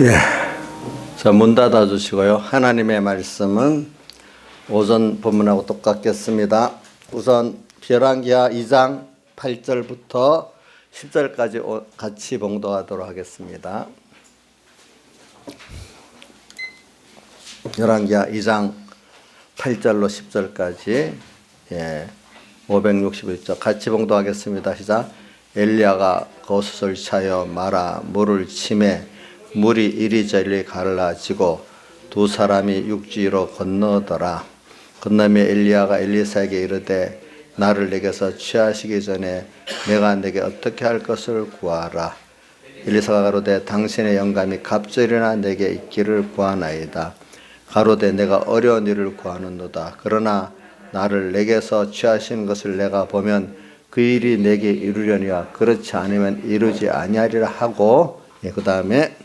예. 자, 문 닫아 주시고요. 하나님의 말씀은 오전 본문하고 똑같겠습니다. 우선 열왕기하 2장 8절부터 10절까지 같이 봉독하도록 하겠습니다. 열왕기하 2장 8절로 10절까지 561절 같이 봉독하겠습니다. 시작. 엘리야가 거수를 차여 마라 물을 치매 물이 이리저리 갈라지고 두 사람이 육지로 건너더라. 건너며 엘리야가 엘리사에게 이르되 나를 내게서 취하시기 전에 내가 내게 어떻게 할 것을 구하라. 엘리사가 가로되 당신의 영감이 갑절이나 내게 있기를 구하나이다. 가로되 내가 어려운 일을 구하는도다. 그러나 나를 내게서 취하시는 것을 내가 보면 그 일이 내게 이루려니와 그렇지 않으면 이루지 아니하리라 하고, 그 다음에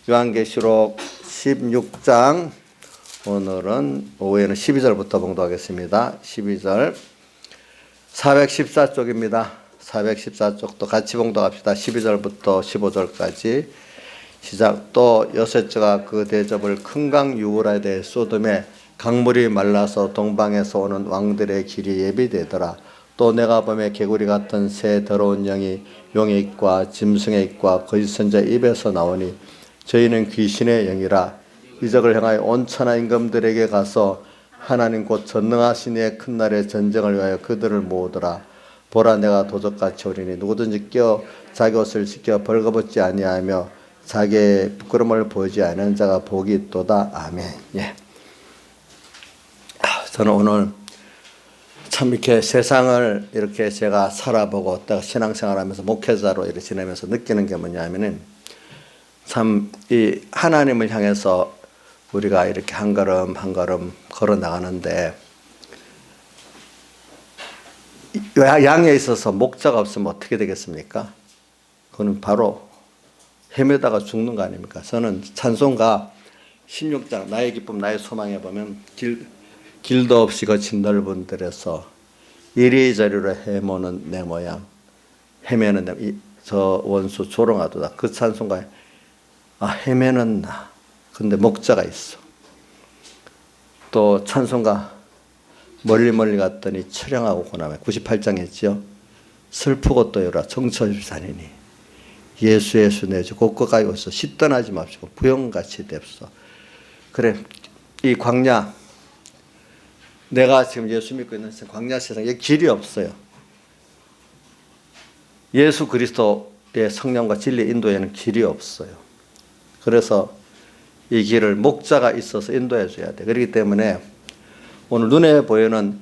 요한계시록 16장 오늘은 오후에는 12절부터 봉독하겠습니다. 12절 414쪽입니다. 414쪽도 같이 봉독합시다. 12절부터 15절까지 시작. 또 여섯째가 그 대접을 큰 강 유브라데 소돔에 강물이 말라서 동방에서 오는 왕들의 길이 예비되더라. 또 내가 보매 개구리 같은 새 더러운 영이 용의 입과 짐승의 입과 거짓 선자의 입에서 나오니 저희는 귀신의 영이라. 이적을 향하여 온 천하 임금들에게 가서 하나님 곧 전능하신 이의 큰 날의 전쟁을 위하여 그들을 모으더라. 보라, 내가 도적같이 오리니 누구든지 껴 자기 옷을 지켜 벌거벗지 아니하며 자기의 부끄러움을 보이지 않은 자가 복이 있도다. 아멘. 예. 저는 오늘 참 이렇게 세상을 이렇게 제가 살아보고 또 신앙생활하면서 목회자로 이렇게 지내면서 느끼는 게 뭐냐면은 참 이 하나님을 향해서 우리가 이렇게 한 걸음 한 걸음 걸어 나가는데 양에 있어서 목자가 없으면 어떻게 되겠습니까? 그거는 바로 헤매다가 죽는 거 아닙니까? 저는 찬송가 16장 나의 기쁨 나의 소망에 보면 길도 없이 거친 넓은 들에서 이리저리로 헤매는 내 모양 헤매는 저 원수 조롱하도다. 그 찬송가에 헤매는 나. 근데 목자가 있어. 또 찬송가 멀리 갔더니 처량하고 고난해 98장 했죠. 슬프고 또 여라 정처지산이니 예수 내주 곳곳까지 오서 시 떠나지 맙시고 부영같이 됩소. 그래, 이 광야, 내가 지금 예수 믿고 있는 광야 세상에 길이 없어요. 예수 그리스도의 성령과 진리 인도에는 길이 없어요. 그래서 이 길을 목자가 있어서 인도해 줘야 돼. 그렇기 때문에 오늘 눈에 보이는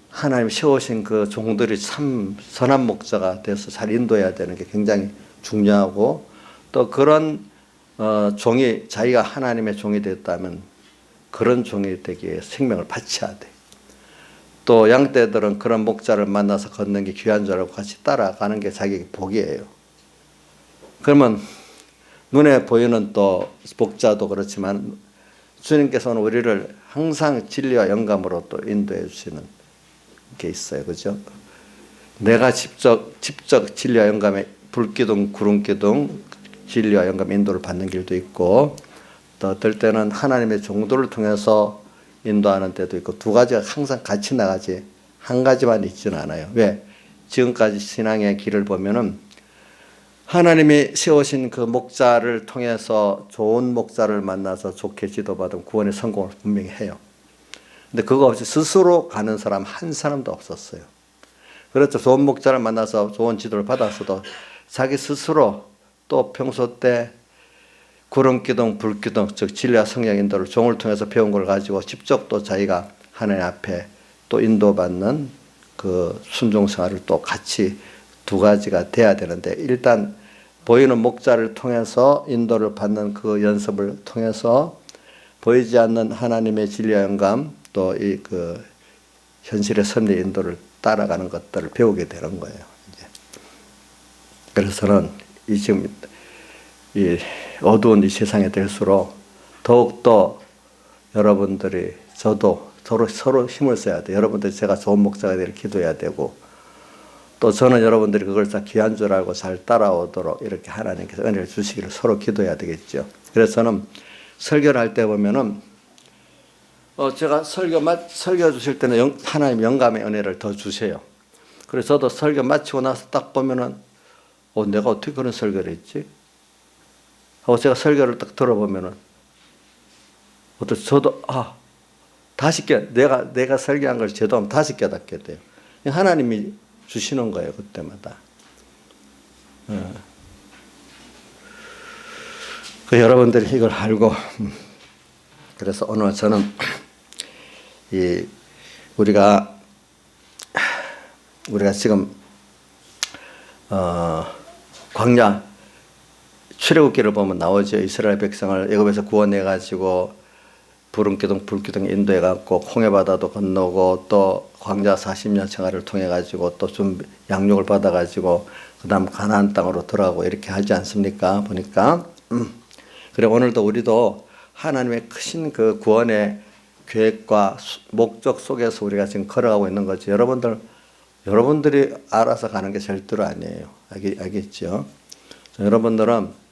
하나님 세우신 그 종들이 참 선한 목자가 돼서 잘 인도해야 되는 게 굉장히 중요하고, 또 그런 종이 자기가 하나님의 종이 됐다면 그런 종이 되기 위해 생명을 바쳐야 돼. 또 양떼들은 그런 목자를 만나서 걷는 게 귀한 줄 알고 같이 따라가는 게 자기 복이에요. 그러면 눈에 보이는 또 목자도 그렇지만 주님께서는 우리를 항상 진리와 영감으로 또 인도해 주시는 게 있어요. 그죠? 내가 직접 진리와 영감의 불기둥, 구름기둥, 진리와 영감 인도를 받는 길도 있고, 또 어떨 때는 하나님의 종도를 통해서 인도하는 때도 있고, 두 가지가 항상 같이 나가지 한 가지만 있지는 않아요. 왜? 지금까지 신앙의 길을 보면은 하나님이 세우신 그 목자를 통해서 좋은 목자를 만나서 좋게 지도받은 구원의 성공을 분명히 해요. 근데 그거 없이 스스로 가는 사람 한 사람도 없었어요. 그렇죠. 좋은 목자를 만나서 좋은 지도를 받았어도 자기 스스로 또 평소 때 구름기둥, 불기둥, 즉 진리와 성령 인도를 종을 통해서 배운 걸 가지고 직접 또 자기가 하나님 앞에 또 인도받는 그 순종생활을 또 같이 두 가지가 돼야 되는데, 일단 보이는 목자를 통해서 인도를 받는 그 연습을 통해서 보이지 않는 하나님의 진리와 영감, 또 이 그 현실의 섭리 인도를 따라가는 것들을 배우게 되는 거예요. 이제. 그래서는 지금 이 어두운 이 세상에 될수록 더욱더 여러분들이 저도 서로 힘을 써야 돼요. 여러분들이 제가 좋은 목자가 되기를 기도해야 되고, 또 저는 여러분들이 그걸 다 귀한 줄 알고 잘 따라오도록 이렇게 하나님께서 은혜를 주시기를 서로 기도해야 되겠죠. 그래서 저는 설교를 할 때 보면은 제가 설교 주실 때는 하나님 영감의 은혜를 더 주세요. 그래서 저도 설교 마치고 나서 딱 보면은 내가 어떻게 그런 설교를 했지? 하고 제가 설교를 딱 들어보면은 저도 다시 내가 설교한 걸 저도 하면 다시 깨닫게 돼요. 하나님이 주시는 거예요, 그때마다. 여러분들이 이걸 알고, 그래서 오늘 저는 우리가 지금 광야 출애굽기를 보면 나오죠. 이스라엘 백성을 애굽에서 구원해 가지고 푸른 기둥 불기둥 인도해 갖고 홍해 바다도 건너고 또 광야 40년 생활을 통해 가지고 또 좀 양육을 받아 가지고 그다음 가나안 땅으로 들어가고 이렇게 하지 않습니까? 보니까 그래 오늘도 우리도 하나님의 크신 그 구원의 계획과 목적 속에서 우리가 지금 걸어가고 있는 거지. 여러분들이 알아서 가는 게 절대로 아니에요. 알겠죠? 여러분들은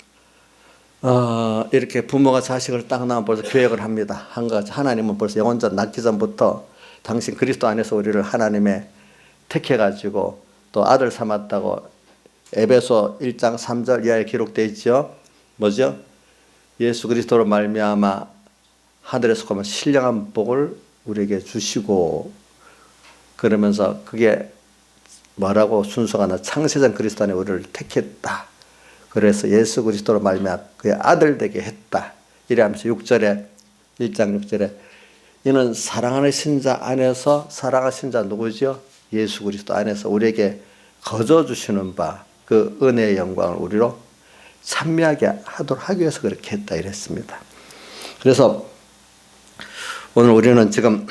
이렇게 부모가 자식을 딱 낳으면 벌써 계획을 합니다. 하나님은 벌써 영원전 낳기 전부터 당신 그리스도 안에서 우리를 하나님의 택해가지고 또 아들 삼았다고 에베소 1장 3절 이하에 기록되어 있죠. 뭐죠? 예수 그리스도로 말미암아 하늘에서 오면 신령한 복을 우리에게 주시고 그러면서 그게 뭐라고 순서가 나 창세전 그리스도 안에 우리를 택했다. 그래서 예수 그리스도로 말미암아 그의 아들 되게 했다. 이래 하면서 6절에 1장 6절에 이는 사랑하는 신자 안에서 사랑하신 자 누구죠? 예수 그리스도 안에서 우리에게 거저 주시는 바 그 은혜의 영광을 우리로 찬미하게 하도록 하기 위해서 그렇게 했다 이랬습니다. 그래서 오늘 우리는 지금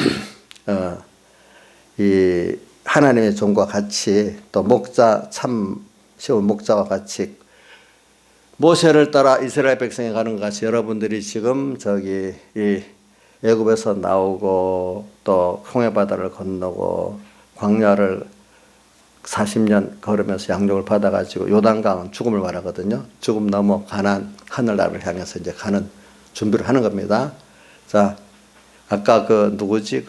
이 하나님의 종과 같이 또 목자 참 쉬운 목자와 같이 모세를 따라 이스라엘 백성이 가는 것 같이 여러분들이 지금 이 애굽에서 나오고 또 홍해 바다를 건너고 광야를 40년 걸으면서 양육을 받아가지고 요단강은 죽음을 말하거든요. 죽음 넘어 가나안 하늘나라를 향해서 이제 가는 준비를 하는 겁니다. 자, 아까 누구지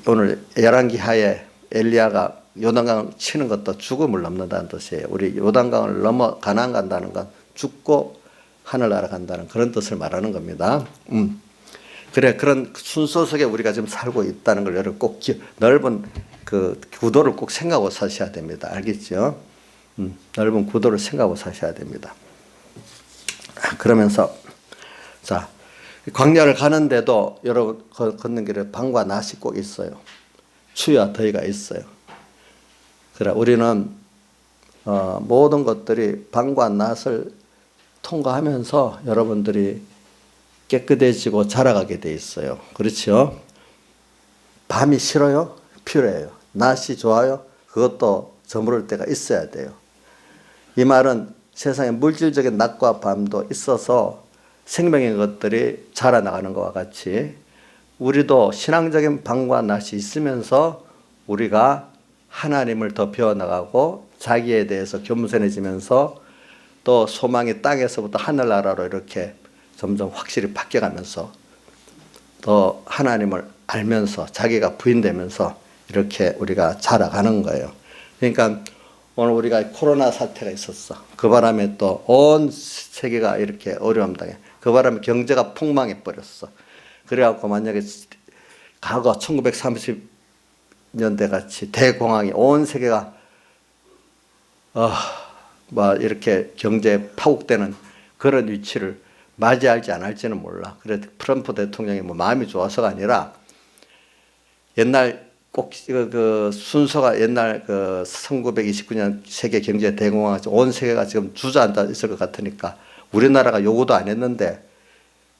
오늘 열왕기하에 엘리야가 요단강을 치는 것도 죽음을 넘는다는 뜻이에요. 우리 요단강을 넘어 가나안 간다는 건 죽고 하늘나라 간다는 그런 뜻을 말하는 겁니다. 그래 그런 순서 속에 우리가 지금 살고 있다는 걸 여러분 꼭 넓은 그 구도를 꼭 생각하고 사셔야 됩니다. 알겠죠? 넓은 구도를 생각하고 사셔야 됩니다. 그러면서 자 광야를 가는데도 여러분 걷는 길에 밤과 낮이 꼭 있어요. 추위와 더위가 있어요. 그래 우리는 모든 것들이 밤과 낮을 통과하면서 여러분들이 깨끗해지고 자라가게 돼 있어요. 그렇죠? 밤이 싫어요? 필요해요. 낮이 좋아요? 그것도 저무를 때가 있어야 돼요. 이 말은 세상에 물질적인 낮과 밤도 있어서 생명의 것들이 자라나가는 것과 같이 우리도 신앙적인 밤과 낮이 있으면서 우리가 하나님을 더 배워나가고 자기에 대해서 겸손해지면서 또 소망이 땅에서부터 하늘나라로 이렇게 점점 확실히 바뀌어가면서 또 하나님을 알면서 자기가 부인되면서 이렇게 우리가 자라가는 거예요. 그러니까 오늘 우리가 코로나 사태가 있었어. 그 바람에 또 온 세계가 이렇게 어려움 당해. 그 바람에 경제가 폭망해 버렸어. 그래갖고 만약에 과거 1930년대 같이 대공황이 온 세계가 이렇게 경제에 파국되는 그런 위치를 맞이할지 안 할지는 몰라. 그래 트럼프 대통령이 마음이 좋아서가 아니라 옛날 꼭 그 순서가 옛날 1929년 세계 경제 대공황 온 세계가 지금 주저앉아 있을 것 같으니까 우리나라가 요구도 안 했는데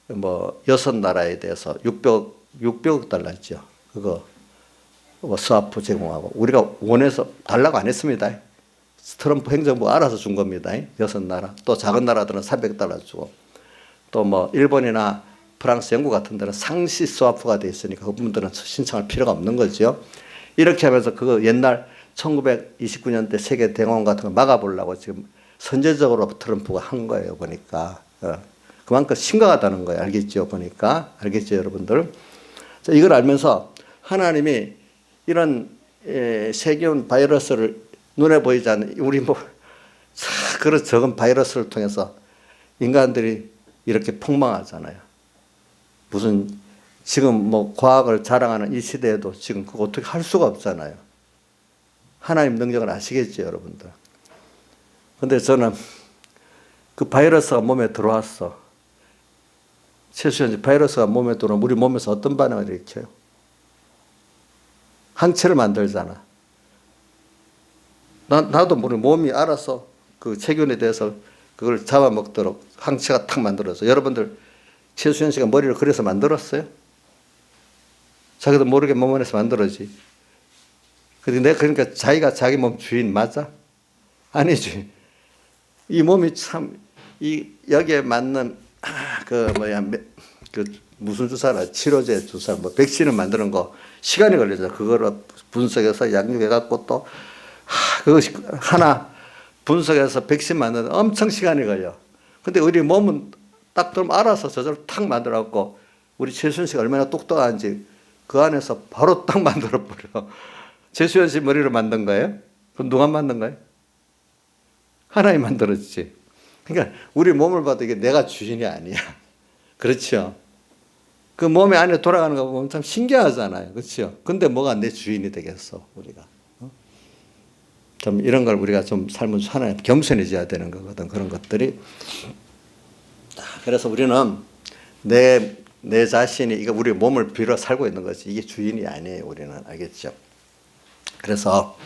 6나라에 대해서 600억 달러죠. 그거 스와프 제공하고 우리가 원해서 달라고 안 했습니다. 트럼프 행정부가 알아서 준 겁니다. 6나라. 또 작은 나라들은 300달러 주고 또 일본이나 프랑스, 영국 같은 데는 상시 스와프가 돼 있으니까 그분들은 신청할 필요가 없는 거죠. 이렇게 하면서 그거 옛날 1929년대 세계 대공황 같은 거 막아보려고 지금 선제적으로 트럼프가 한 거예요. 보니까 그만큼 심각하다는 거예요. 알겠죠? 보니까 알겠죠, 여러분들? 자, 이걸 알면서 하나님이 이런 세계온 바이러스를 눈에 보이지 않는 우리 뭐 그런 적은 바이러스를 통해서 인간들이 이렇게 폭망하잖아요. 무슨 지금 뭐 과학을 자랑하는 이 시대에도 지금 그거 어떻게 할 수가 없잖아요. 하나님 능력을 아시겠죠, 여러분들? 근데 저는 그 바이러스가 몸에 들어왔어. 최수연 바이러스가 몸에 들어오면 우리 몸에서 어떤 반응을 일으켜요? 항체를 만들잖아. 나도 모르는 몸이 알아서 그 세균에 대해서 그걸 잡아먹도록 항체가 탁 만들어서 여러분들 최수연 씨가 머리를 그래서 만들었어요? 자기도 모르게 몸 안에서 만들어지. 근데 그러니까 자기가 자기 몸 주인 맞아? 아니지. 이 몸이 참 여기에 맞는 그 무슨 주사라 치료제 주사 뭐 백신을 만드는 거 시간이 걸리죠. 그거를 분석해서 양육해 갖고 또 그것이 하나 분석해서 백신 만드는 엄청 시간이 걸려. 근데 우리 몸은 딱 들면 알아서 저절로 탁 만들어 갖고 우리 최수연 씨가 얼마나 똑똑한지 그 안에서 바로 딱 만들어 버려. 최수연 씨 머리로 만든 거예요? 그럼 누가 만든 거예요? 하나님 만들었지. 그러니까 우리 몸을 봐도 이게 내가 주인이 아니야. 그렇죠? 그 몸의 안에 돌아가는 거 보면 참 신기하잖아요. 그렇죠? 근데 뭐가 내 주인이 되겠어, 우리가. 좀 이런 걸 우리가 좀 삶은 하나님 겸손해져야 되는 거거든, 그런 것들이. 그래서 우리는 내 자신이 이거 우리 몸을 빌어 살고 있는 거지. 이게 주인이 아니에요, 우리는. 알겠죠? 그래서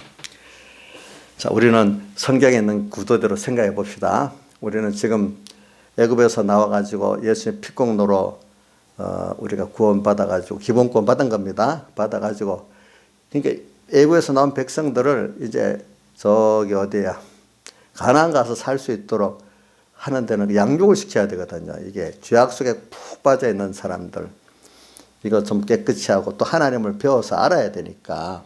자, 우리는 성경에 있는 구도대로 생각해 봅시다. 우리는 지금 애굽에서 나와가지고 예수님 피공로로 우리가 구원 받아가지고 기본권 받은 겁니다. 받아가지고 그러니까 애굽에서 나온 백성들을 이제 저기 어디야 가나안 가서 살 수 있도록 하는 데는 양육을 시켜야 되거든요. 이게 죄악 속에 푹 빠져 있는 사람들 이거 좀 깨끗이 하고 또 하나님을 배워서 알아야 되니까.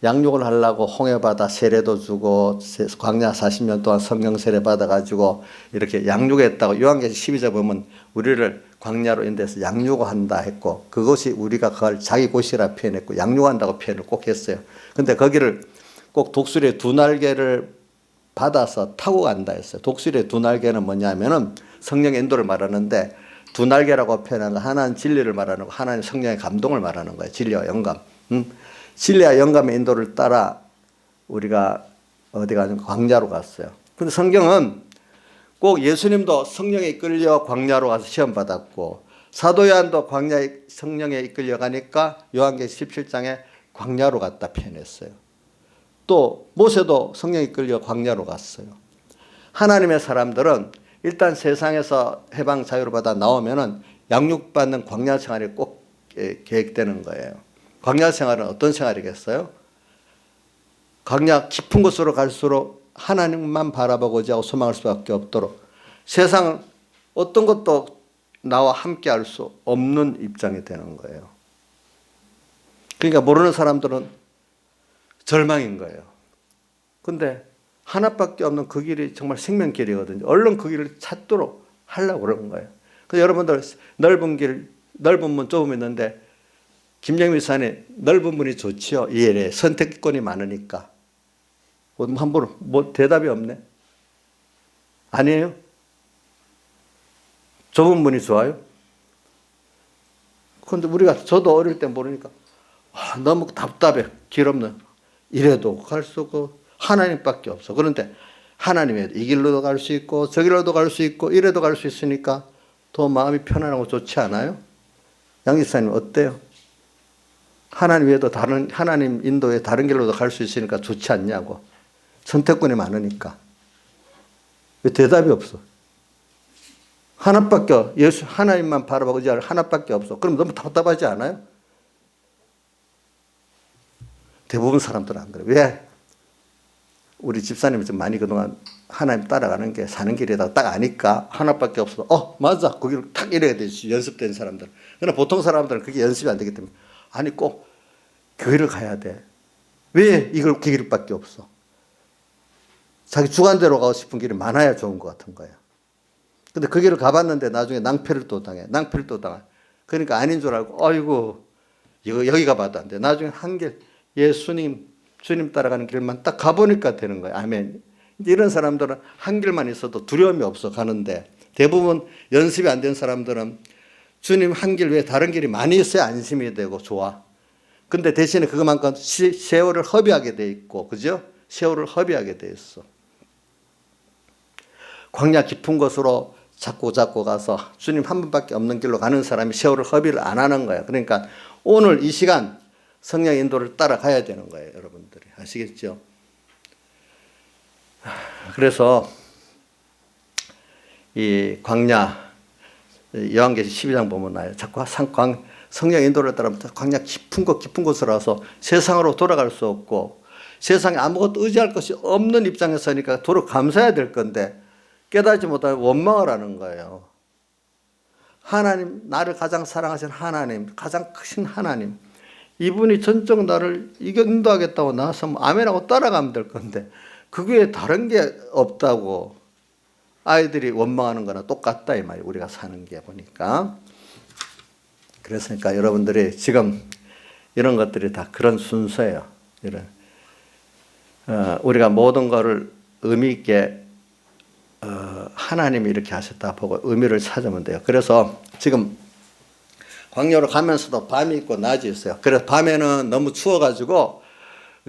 양육을 하려고 홍해바다 세례도 주고 광야 40년 동안 성령 세례 받아가지고 이렇게 양육했다고 요한계시록 12절 보면 우리를 광야로 인도해서 양육한다 했고 그것이 우리가 그걸 자기 곳이라 표현했고 양육한다고 표현을 꼭 했어요. 근데 거기를 꼭 독수리의 두 날개를 받아서 타고 간다 했어요. 독수리의 두 날개는 뭐냐면은 성령의 인도를 말하는데 두 날개라고 표현한 건 하나는 진리를 말하는 거 하나는 성령의 감동을 말하는 거예요. 진리와 영감. 진리와 영감의 인도를 따라 우리가 어디 가는 광야로 갔어요. 근데 성경은 꼭 예수님도 성령에 이끌려 광야로 가서 시험 받았고 사도 요한도 광야에 성령에 이끌려 가니까 요한계시록 17장에 광야로 갔다 표현했어요. 또 모세도 성령에 이끌려 광야로 갔어요. 하나님의 사람들은 일단 세상에서 해방 자유를 받아 나오면은 양육받는 광야 생활이 꼭 계획되는 거예요. 광야 생활은 어떤 생활이겠어요? 광야 깊은 곳으로 갈수록 하나님만 바라보고자 하고 소망할 수밖에 없도록 세상은 어떤 것도 나와 함께 할 수 없는 입장이 되는 거예요. 그러니까 모르는 사람들은 절망인 거예요. 근데 하나밖에 없는 그 길이 정말 생명길이거든요. 얼른 그 길을 찾도록 하려고 그러는 거예요. 그래서 여러분들 넓은 길, 넓은 문, 좁은 문 있는데 김영미 사님 넓은 문이 좋지요. 예, 선택권이 많으니까. 함부로 대답이 없네. 아니에요? 좁은 문이 좋아요? 그런데 저도 어릴 때 모르니까 너무 답답해. 길 없는. 이래도 갈 수 없고 하나님밖에 없어. 그런데 하나님의 이 길로도 갈 수 있고 저 길로도 갈 수 있고 이래도 갈 수 있으니까 더 마음이 편안하고 좋지 않아요? 양 집사님 어때요? 하나님 외에도 하나님 인도에 다른 길로도 갈 수 있으니까 좋지 않냐고. 선택권이 많으니까. 왜 대답이 없어? 하나밖에, 예수, 하나님만 바라보고 의지할 하나밖에 없어. 그럼 너무 답답하지 않아요? 대부분 사람들은 안 그래. 왜? 우리 집사님이 좀 많이 그동안 하나님 따라가는 게 사는 길이다 딱 아니까 하나밖에 없어. 맞아. 거기를 탁 이래야 되지. 연습된 사람들. 그러나 보통 사람들은 그게 연습이 안 되기 때문에. 아니, 꼭 교회를 가야 돼. 왜 이걸 그 길밖에 없어? 자기 주관대로 가고 싶은 길이 많아야 좋은 것 같은 거예요. 근데 그 길을 가봤는데 나중에 낭패를 또 당해. 낭패를 또 당해. 그러니까 아닌 줄 알고, 아이고, 이거 여기 가봐도 안 돼. 나중에 한 길, 예수님, 주님 따라가는 길만 딱 가보니까 되는 거예요. 아멘. 이런 사람들은 한 길만 있어도 두려움이 없어 가는데, 대부분 연습이 안 된 사람들은 주님 한 길 외에 다른 길이 많이 있어야 안심이 되고 좋아. 근데 대신에 그것만큼 세월을 허비하게 돼 있고, 그죠? 세월을 허비하게 돼 있어. 광야 깊은 곳으로 자꾸 가서 주님 한 분밖에 없는 길로 가는 사람이 세월을 허비를 안 하는 거예요. 그러니까 오늘 이 시간 성령 인도를 따라가야 되는 거예요. 여러분들이. 아시겠죠? 그래서 이 광야, 요한계시 12장 보면 나요. 자꾸 성령 인도를 따라 광야 깊은 곳으로 와서 세상으로 돌아갈 수 없고 세상에 아무것도 의지할 것이 없는 입장에 서니까 도로 감사해야 될 건데 깨닫지 못하면 원망을 하는 거예요. 하나님, 나를 가장 사랑하신 하나님, 가장 크신 하나님, 이분이 전적 나를 인도하겠다고 나서면 아멘하고 따라가면 될 건데 그게 다른 게 없다고 아이들이 원망하는 거나 똑같다 이 말이에요. 우리가 사는 게 보니까. 그랬으니까 여러분들이 지금 이런 것들이 다 그런 순서예요. 이런 우리가 모든 것을 의미 있게 하나님이 이렇게 하셨다 보고 의미를 찾으면 돼요. 그래서 지금 광야로 가면서도 밤이 있고 낮이 있어요. 그래서 밤에는 너무 추워가지고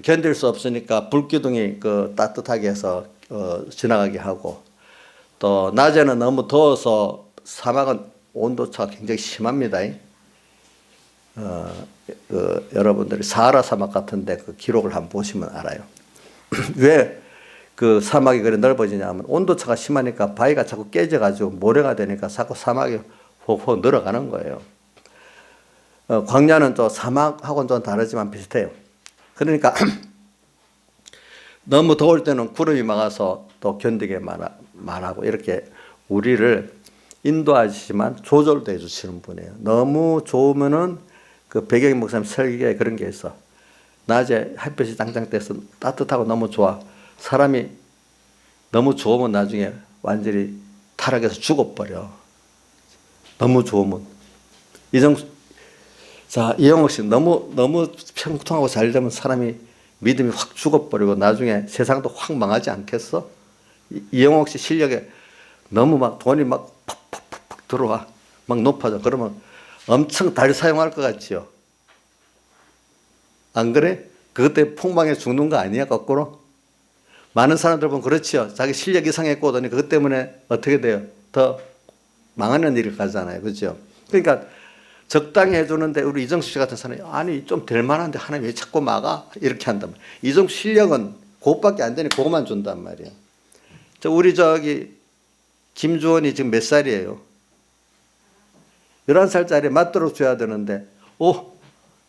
견딜 수 없으니까 불기둥이 그 따뜻하게 해서 지나가게 하고, 또 낮에는 너무 더워서 사막은 온도차가 굉장히 심합니다. 여러분들이 사하라 사막 같은데 그 기록을 한번 보시면 알아요. 왜 그 사막이 그래 넓어지냐면 온도차가 심하니까 바위가 자꾸 깨져가지고 모래가 되니까 자꾸 사막이 호호 늘어가는 거예요. 광야는 또 사막하고는 좀 다르지만 비슷해요. 그러니까 너무 더울 때는 구름이 막아서 또 견디게 말하고 이렇게 우리를 인도하시지만 조절도 해주시는 분이에요. 너무 좋으면은 그 배경 목사님 설계에 그런 게 있어. 낮에 햇볕이 짱짱 떼서 따뜻하고 너무 좋아. 사람이 너무 좋으면 나중에 완전히 타락해서 죽어버려. 너무 좋으면. 이영옥 씨 너무 평통하고 잘 되면 사람이 믿음이 확 죽어버리고 나중에 세상도 확 망하지 않겠어? 이영옥 씨 실력에 너무 막 돈이 막 팍팍팍팍 들어와. 막 높아져. 그러면 엄청 달 사용할 것 같지요? 안 그래? 그것 때문에 폭망해 죽는 거 아니야, 거꾸로? 많은 사람들 보면 그렇지요. 자기 실력 이상의 꼬더니 그것 때문에 어떻게 돼요? 더 망하는 일이 가잖아요. 그죠? 그러니까 적당히 해주는데 우리 이정수 씨 같은 사람이 아니 좀 될 만한데 하나님 왜 자꾸 막아? 이렇게 한단 말이에요. 이정수 실력은 그것밖에 안 되니 그것만 준단 말이에요. 우리 김주원이 지금 몇 살이에요? 11살짜리 맞들어 줘야 되는데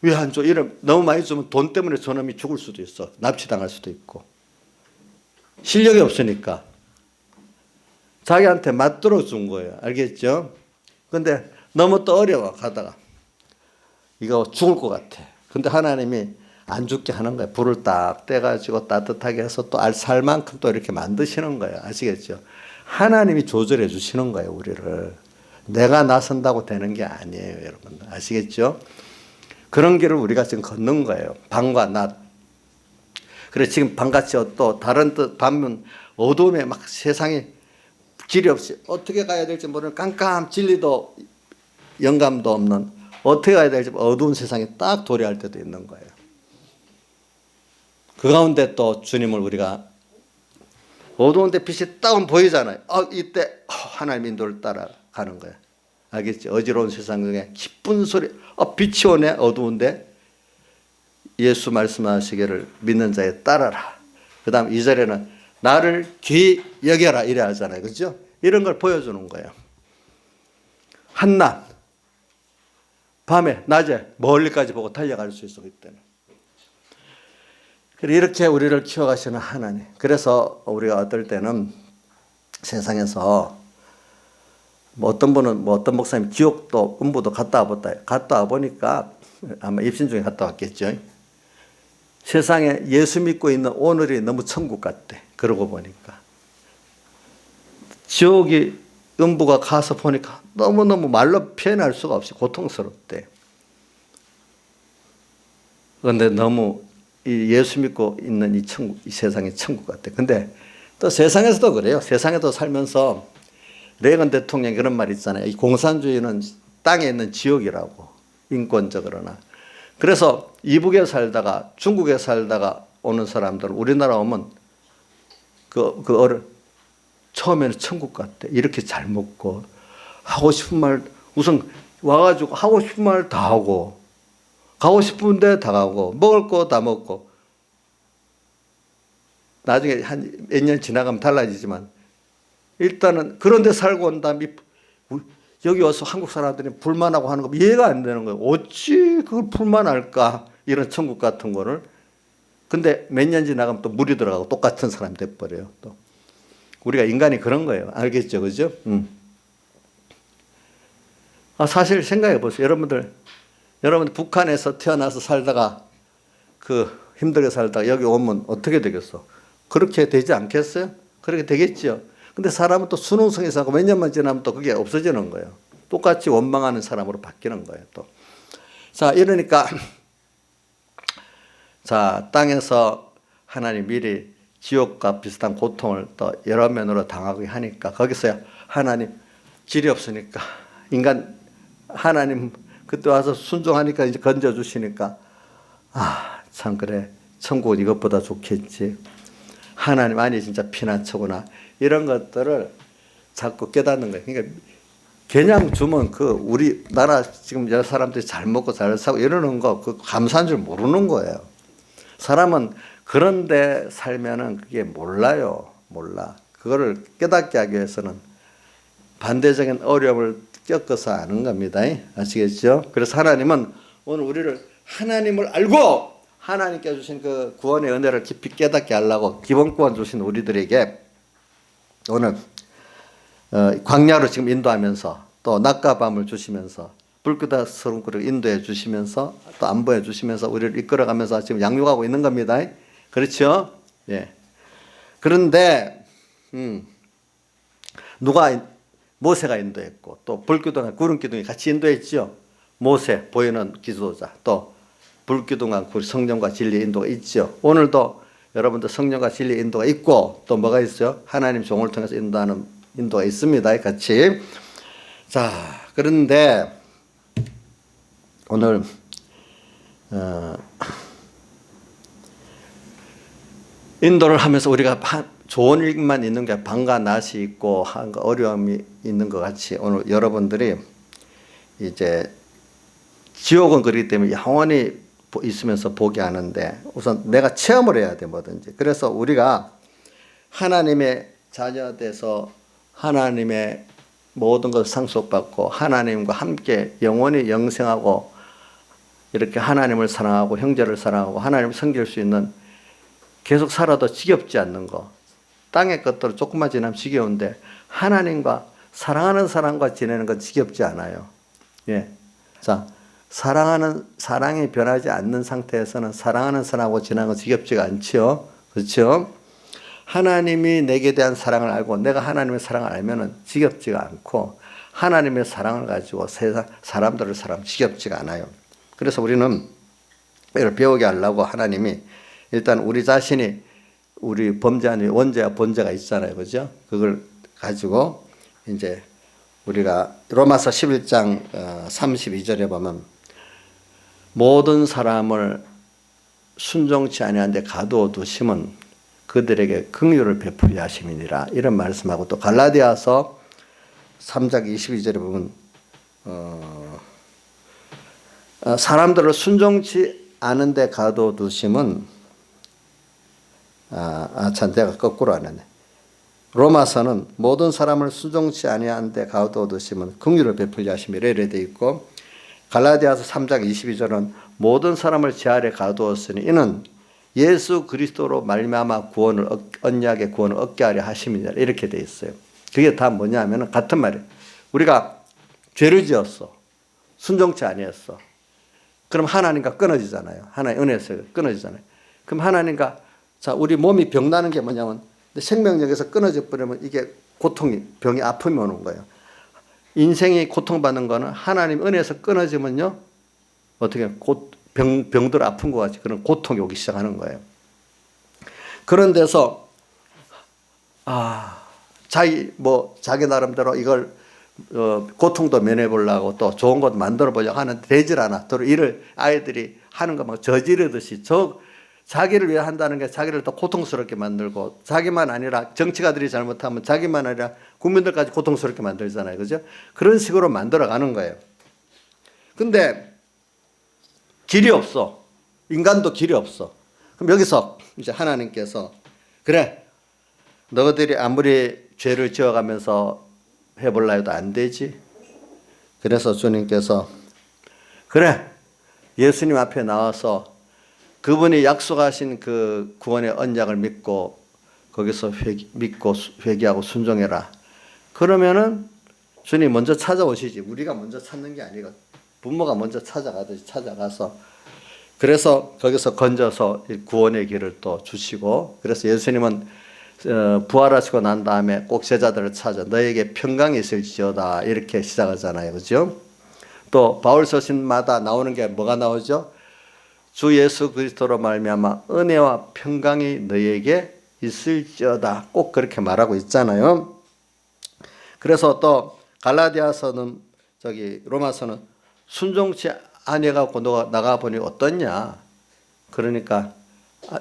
왜 안 줘? 이런 너무 많이 주면 돈 때문에 저놈이 죽을 수도 있어. 납치당할 수도 있고. 실력이 없으니까 자기한테 맞들어 준 거예요. 알겠죠? 근데 너무 또 어려워 가다가 이거 죽을 것 같아. 근데 하나님이 안 죽게 하는 거예요. 불을 딱 떼가지고 따뜻하게 해서 또 살 만큼 또 이렇게 만드시는 거예요. 아시겠죠? 하나님이 조절해 주시는 거예요. 우리를. 내가 나선다고 되는 게 아니에요. 여러분 아시겠죠? 그런 길을 우리가 지금 걷는 거예요. 밤과 낮. 그래 지금 밤같이 또 다른 뜻 밤은 어두움에 막 세상에 길이 없이 어떻게 가야 될지 모르는 깜깜 진리도 영감도 없는 어떻게 가야 될지 어두운 세상에 딱 도래할 때도 있는 거예요. 그 가운데 또 주님을 우리가 어두운데 빛이 딱 보이잖아요. 이때 하나님 인도를 따라가는 거예요. 알겠지? 어지러운 세상 중에 기쁜 소리 빛이 오네 어두운데 예수 말씀하시기를 믿는 자에 따라라. 그 다음 2절에는 나를 귀히 여겨라 이래 하잖아요. 그렇죠? 이런 걸 보여주는 거예요. 한낮 밤에 낮에 멀리까지 보고 달려갈 수 있어 그때는. 이렇게 우리를 키워가시는 하나님. 그래서 우리가 어떨 때는 세상에서 어떤 분은 어떤 목사님 지옥도 음부도 갔다 와 보니까 아마 입신 중에 갔다 왔겠죠. 세상에 예수 믿고 있는 오늘이 너무 천국 같대. 그러고 보니까. 지옥이 음부가 가서 보니까 너무너무 말로 표현할 수가 없이 고통스럽대. 그런데 너무 이 예수 믿고 있는 이 천국, 이 세상이 천국 같대. 근데 또 세상에서도 그래요. 세상에도 살면서 레이건 대통령이 그런 말 있잖아요. 이 공산주의는 땅에 있는 지옥이라고. 인권적으로나. 그래서 이북에 살다가 중국에 살다가 오는 사람들은 우리나라 오면 처음에는 천국 같대. 이렇게 잘 먹고 하고 싶은 말 우선 와가지고 하고 싶은 말 다 하고 가고 싶은 데 다 가고 먹을 거 다 먹고 나중에 한 몇 년 지나가면 달라지지만 일단은 그런 데 살고 온 다음에 여기 와서 한국 사람들이 불만하고 하는 거 이해가 안 되는 거예요. 어찌 그걸 불만할까? 이런 천국 같은 거를. 근데 몇 년 지나가면 또 물이 들어가고 똑같은 사람이 돼버려요. 또 우리가 인간이 그런 거예요. 알겠죠? 그죠? 사실 생각해 보세요. 여러분들 북한에서 태어나서 살다가 힘들게 살다가 여기 오면 어떻게 되겠어? 그렇게 되지 않겠어요? 그렇게 되겠죠. 근데 사람은 또 순응성이 있고 몇 년만 지나면 또 그게 없어지는 거예요. 똑같이 원망하는 사람으로 바뀌는 거예요. 또. 자, 이러니까 자, 땅에서 하나님 미리 지옥과 비슷한 고통을 또 여러 면으로 당하게 하니까 거기서 하나님 길이 없으니까 인간 하나님 그때 와서 순종하니까 이제 건져주시니까 참 그래 천국은 이것보다 좋겠지. 하나님 아니 진짜 피난처구나. 이런 것들을 자꾸 깨닫는 거예요. 그러니까 그냥 주면 우리나라 지금 여러 사람들이 잘 먹고 잘 사고 이러는 거 감사한 줄 모르는 거예요. 사람은 그런데 살면은 그게 몰라요. 몰라. 그거를 깨닫게 하기 위해서는 반대적인 어려움을 겪어서 아는 겁니다. 아시겠죠? 그래서 하나님은 오늘 우리를 하나님을 알고 하나님께 주신 그 구원의 은혜를 깊이 깨닫게 하려고 기본 구원 주신 우리들에게 오늘 광야로 지금 인도하면서 또 낮과 밤을 주시면서 불끄다스러운 굴을 인도해 주시면서 또 안보해 주시면서 우리를 이끌어가면서 지금 양육하고 있는 겁니다. 그렇죠? 예. 그런데 모세가 인도했고 또 불기둥과 구름기둥이 같이 인도했죠. 모세 보이는 기도자 또 불기둥과 성령과 진리의 인도가 있죠. 오늘도 여러분들 성령과 진리의 인도가 있고 또 뭐가 있어요? 하나님 종을 통해서 인도하는 인도가 있습니다. 같이. 자, 그런데 오늘 인도를 하면서 우리가 좋은 일만 있는 게 밤과 낮이 있고 어려움이 있는 것 같이 오늘 여러분들이 이제 지옥은 그렇기 때문에 영원히 있으면서 보게 하는데 우선 내가 체험을 해야 돼 뭐든지. 그래서 우리가 하나님의 자녀 돼서 하나님의 모든 것을 상속받고 하나님과 함께 영원히 영생하고 이렇게 하나님을 사랑하고 형제를 사랑하고 하나님을 섬길 수 있는 계속 살아도 지겹지 않는 거. 땅의 것들은 조금만 지나면 지겨운데 하나님과 사랑하는 사람과 지내는 건 지겹지 않아요. 예. 자, 사랑이 변하지 않는 상태에서는 사랑하는 사람하고 지내는 건 지겹지가 않죠. 그렇죠? 하나님이 내게 대한 사랑을 알고 내가 하나님의 사랑을 알면은 지겹지가 않고 하나님의 사랑을 가지고 세상 사람들을 사랑하면 지겹지가 않아요. 그래서 우리는 이걸 배우게 하려고 하나님이 일단 우리 자신이 우리 범죄 안에 원죄와 본죄가 있잖아요. 그죠? 그걸 가지고 이제 우리가 로마서 11장 32절에 보면 모든 사람을 순종치 아니한 데 가두어 두심은 그들에게 긍휼을 베풀려 하심이니라. 이런 말씀하고 또 갈라디아서 3장 22절에 보면 사람들을 순종치 않은 데 가두어 두심은 참 내가 거꾸로 안 했네. 로마서는 모든 사람을 순종치 아니한 데 가두어 두심은 긍휼을 베풀려 하심이라 이래 돼 있고 갈라디아서 3장 22절은 모든 사람을 제 아래 가두었으니 이는 예수 그리스도로 말미암아 언약의 구원을 얻게 하려 하심이니라 이렇게 돼 있어요. 그게 다 뭐냐면은 같은 말이에요. 우리가 죄를 지었어. 순종치 아니했어. 그럼 하나님과 끊어지잖아요. 하나님 은혜에서 끊어지잖아요. 그럼 하나님과 자, 우리 몸이 병나는 게 뭐냐면 생명력에서 끊어져 버리면 이게 고통이, 병이, 아픔이 오는 거예요. 인생이 고통받는 거는 하나님 은혜에서 끊어지면요, 어떻게 병들 아픈 것 같이 그런 고통이 오기 시작하는 거예요. 그런 데서 자기 나름대로 이걸 고통도 면해 보려고 또 좋은 것도 만들어 보려고 하는데 되질 않아. 또 일을 아이들이 하는 거 막 저지르듯이 자기를 위해 한다는 게 자기를 더 고통스럽게 만들고, 자기만 아니라 정치가들이 잘못하면 자기만 아니라 국민들까지 고통스럽게 만들잖아요. 그죠? 그런 식으로 만들어 가는 거예요. 근데 길이 없어. 인간도 길이 없어. 그럼 여기서 이제 하나님께서 그래, 너희들이 아무리 죄를 지어가면서 해볼라 해도 안 되지. 그래서 주님께서 그래, 예수님 앞에 나와서 그분이 약속하신 그 구원의 언약을 믿고 거기서 믿고 회개하고 순종해라. 그러면은 주님 먼저 찾아오시지. 우리가 먼저 찾는 게 아니고 부모가 먼저 찾아가듯이 찾아가서, 그래서 거기서 건져서 구원의 길을 또 주시고, 그래서 예수님은 부활하시고 난 다음에 꼭 제자들을 찾아 너에게 평강이 있을지어다 이렇게 시작하잖아요. 그죠? 또 바울 서신마다 나오는 게 뭐가 나오죠? 주 예수 그리스도로 말미암아 은혜와 평강이 너에게 있을지어다 꼭 그렇게 말하고 있잖아요. 그래서 또 갈라디아서는 로마서는 순종치 아니해갖고 너가 나가보니 어떻냐. 그러니까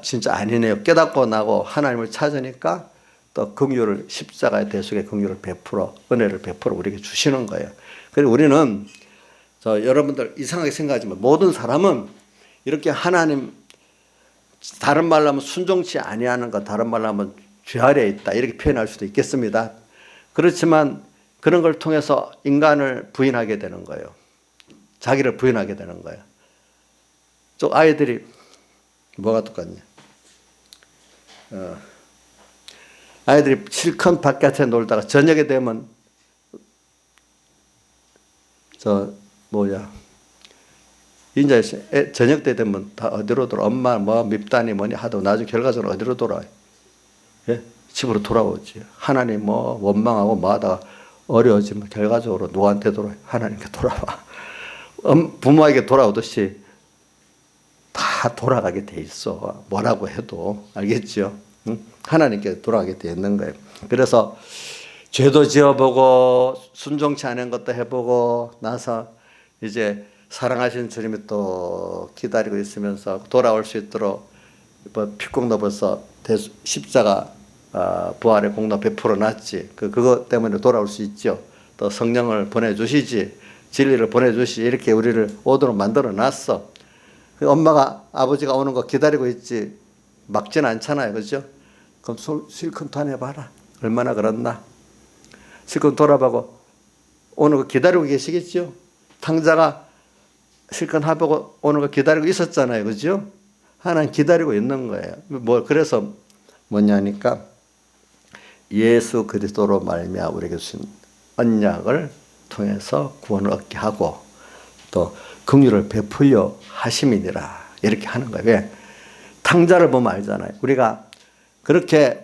진짜 아니네요. 깨닫고 나고 하나님을 찾으니까 또 긍휼을, 십자가의 대속의 긍휼을 베풀어, 은혜를 베풀어 우리에게 주시는 거예요. 그래서 우리는 여러분들 이상하게 생각하지만 모든 사람은 이렇게 하나님, 다른 말로 하면 순종치 아니하는 것, 다른 말로 하면 죄 아래에 있다 이렇게 표현할 수도 있겠습니다. 그렇지만 그런 걸 통해서 인간을 부인하게 되는 거예요. 자기를 부인하게 되는 거예요. 저 아이들이 뭐가 똑같냐? 아이들이 실컷 바깥에 놀다가 저녁에 되면 이제 저녁 때 되면 다 어디로 돌아? 엄마 뭐 밉다니 뭐니 하도 나중에 결과적으로 어디로 돌아와요? 예? 집으로 돌아오지. 하나님 뭐 원망하고 뭐 하다가 어려워지면 결과적으로 누구한테 돌아와요? 하나님께 돌아와. 부모에게 돌아오듯이 다 돌아가게 돼 있어. 뭐라고 해도. 알겠죠? 응? 하나님께 돌아가게 돼 있는 거예요. 그래서 죄도 지어보고 순종치 않은 것도 해보고 나서 이제 사랑하시는 주님이 또 기다리고 있으면서 돌아올 수 있도록 피공로 벌써 십자가 부활의 공로 베풀어 놨지. 그것 때문에 돌아올 수 있죠. 또 성령을 보내주시지, 진리를 보내주시지, 이렇게 우리를 오도록 만들어 놨어. 엄마가 아버지가 오는 거 기다리고 있지 막진 않잖아요. 그죠? 그럼 실컷 다녀봐라. 얼마나 그렇나. 실컷 돌아보고 오는 거 기다리고 계시겠죠. 탕자가 실컷 해보고 오는 거 기다리고 있었잖아요. 그죠? 하나님 기다리고 있는 거예요. 그래서 뭐냐니까 예수 그리스도로 말미암아 우리에게 주신 언약을 통해서 구원을 얻게 하고 또 긍휼을 베풀려 하심이니라 이렇게 하는 거예요. 왜? 탕자를 보면 알잖아요. 우리가 그렇게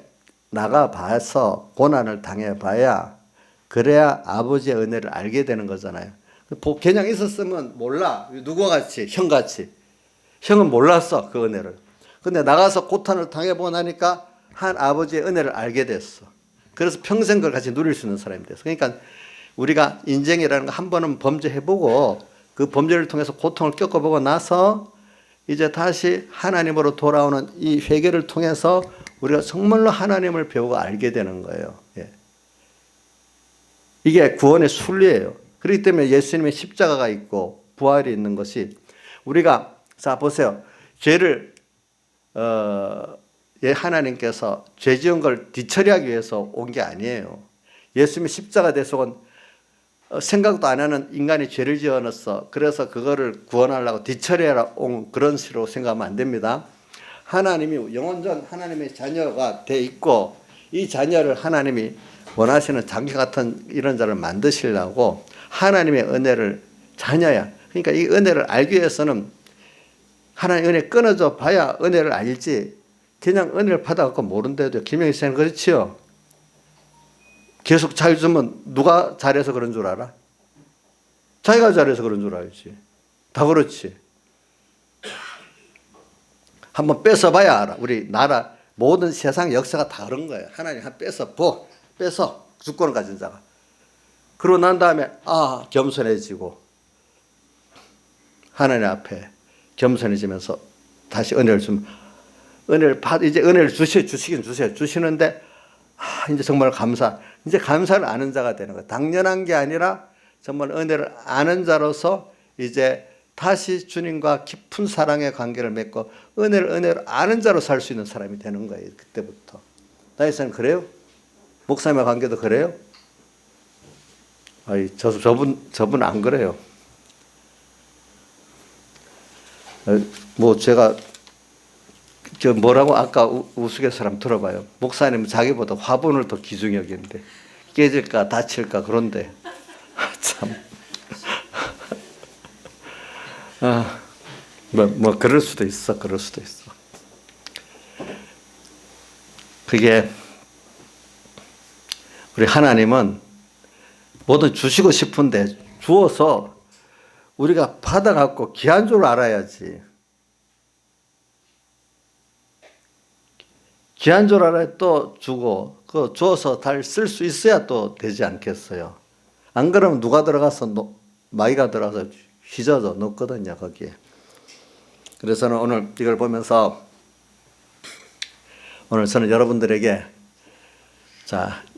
나가봐서 고난을 당해봐야 그래야 아버지의 은혜를 알게 되는 거잖아요. 그냥 있었으면 몰라. 누구와 같이? 형같이. 형은 몰랐어, 그 은혜를. 근데 나가서 고난을 당해보고 나니까 한 아버지의 은혜를 알게 됐어. 그래서 평생 그걸 같이 누릴 수 있는 사람이 됐어. 그러니까 우리가 인생이라는 거 한 번은 범죄해보고 그 범죄를 통해서 고통을 겪어보고 나서 이제 다시 하나님으로 돌아오는 이 회개를 통해서 우리가 정말로 하나님을 배우고 알게 되는 거예요. 예. 이게 구원의 순리예요. 그렇기 때문에 예수님의 십자가가 있고 부활이 있는 것이 우리가 자 보세요. 죄를 하나님께서 죄 지은 걸 뒤처리하기 위해서 온 게 아니에요. 예수님의 십자가 대속은 생각도 안 하는 인간이 죄를 지어놨어. 그래서 그거를 구원하려고 뒤처리하러 온 그런 식으로 생각하면 안 됩니다. 하나님이 영원전 하나님의 자녀가 돼 있고 이 자녀를 하나님이 원하시는 장기 같은 이런 자를 만드시려고 하나님의 은혜를 자녀야. 그러니까 이 은혜를 알기 위해서는 하나님 은혜 끊어져 봐야 은혜를 알지. 그냥 은혜를 받아갖고 모른대도 김영희 씨는 그렇지요. 계속 잘 주면 누가 잘해서 그런 줄 알아? 자기가 잘해서 그런 줄 알지. 다 그렇지. 한번 뺏어봐야 알아. 우리 나라 모든 세상 역사가 다 그런 거예요. 하나님 한 뺏어 주권을 가진 자가. 그러고 난 다음에 겸손해지고 하나님 앞에 겸손해지면서 다시 은혜를 이제 은혜를 주시긴 주세요. 주시는데 이제 정말 이제 감사를 아는 자가 되는 거예요. 당연한 게 아니라 정말 은혜를 아는 자로서 이제 다시 주님과 깊은 사랑의 관계를 맺고 은혜를 아는 자로 살 수 있는 사람이 되는 거예요. 그때부터. 나이스는 그래요? 목사님과 관계도 그래요? 저분 안 그래요. 뭐 제가 뭐라고 아까 우스갯소리 들어봐요. 목사님은 자기보다 화분을 더 귀중히 여기는데 깨질까 다칠까 그런데 참. 그럴 수도 있어. 그게 우리 하나님은 뭐든 주시고 싶은데 주어서 우리가 받아갖고 귀한 줄 알아야지. 귀한 줄 알아야 또 주고 그 주어서 잘 쓸 수 있어야 또 되지 않겠어요. 안 그러면 누가 들어가서 마귀가 들어가서 휘저어져 넣거든요 거기에. 그래서는 오늘 이걸 보면서 오늘 저는 여러분들에게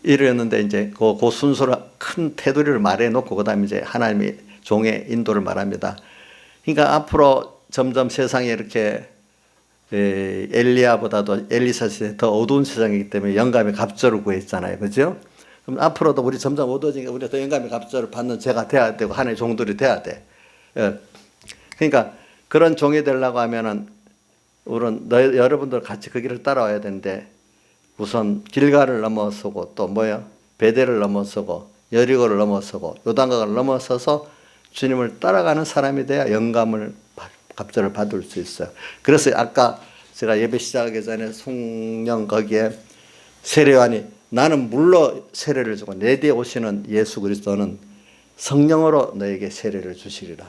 이랬는데 이제 그 순서로 큰 테두리를 말해놓고 그다음에 이제 하나님의 종의 인도를 말합니다. 그러니까 앞으로 점점 세상이 이렇게 엘리야보다도 엘리사 시대 더 어두운 세상이기 때문에 영감의 갑절을 구했잖아요, 그죠? 그럼 앞으로도 우리 점점 어두워지니까 우리가 더 영감의 갑절을 받는 제가 돼야 되고 하나님의 종들이 돼야 돼. 그러니까 그런 종이 되려고 하면은 우리는 여러분들 같이 그 길을 따라와야 되는데 우선 길가를 넘어서고 또 베델을 넘어서고 여리고를 넘어서고 요단강을 넘어서서 주님을 따라가는 사람이 돼야 영감을 갑절을 받을 수 있어요. 그래서 아까 제가 예배 시작하기 전에 성령 거기에 세례요한이 나는 물로 세례를 주고 내 뒤에 오시는 예수 그리스도는 성령으로 너에게 세례를 주시리라.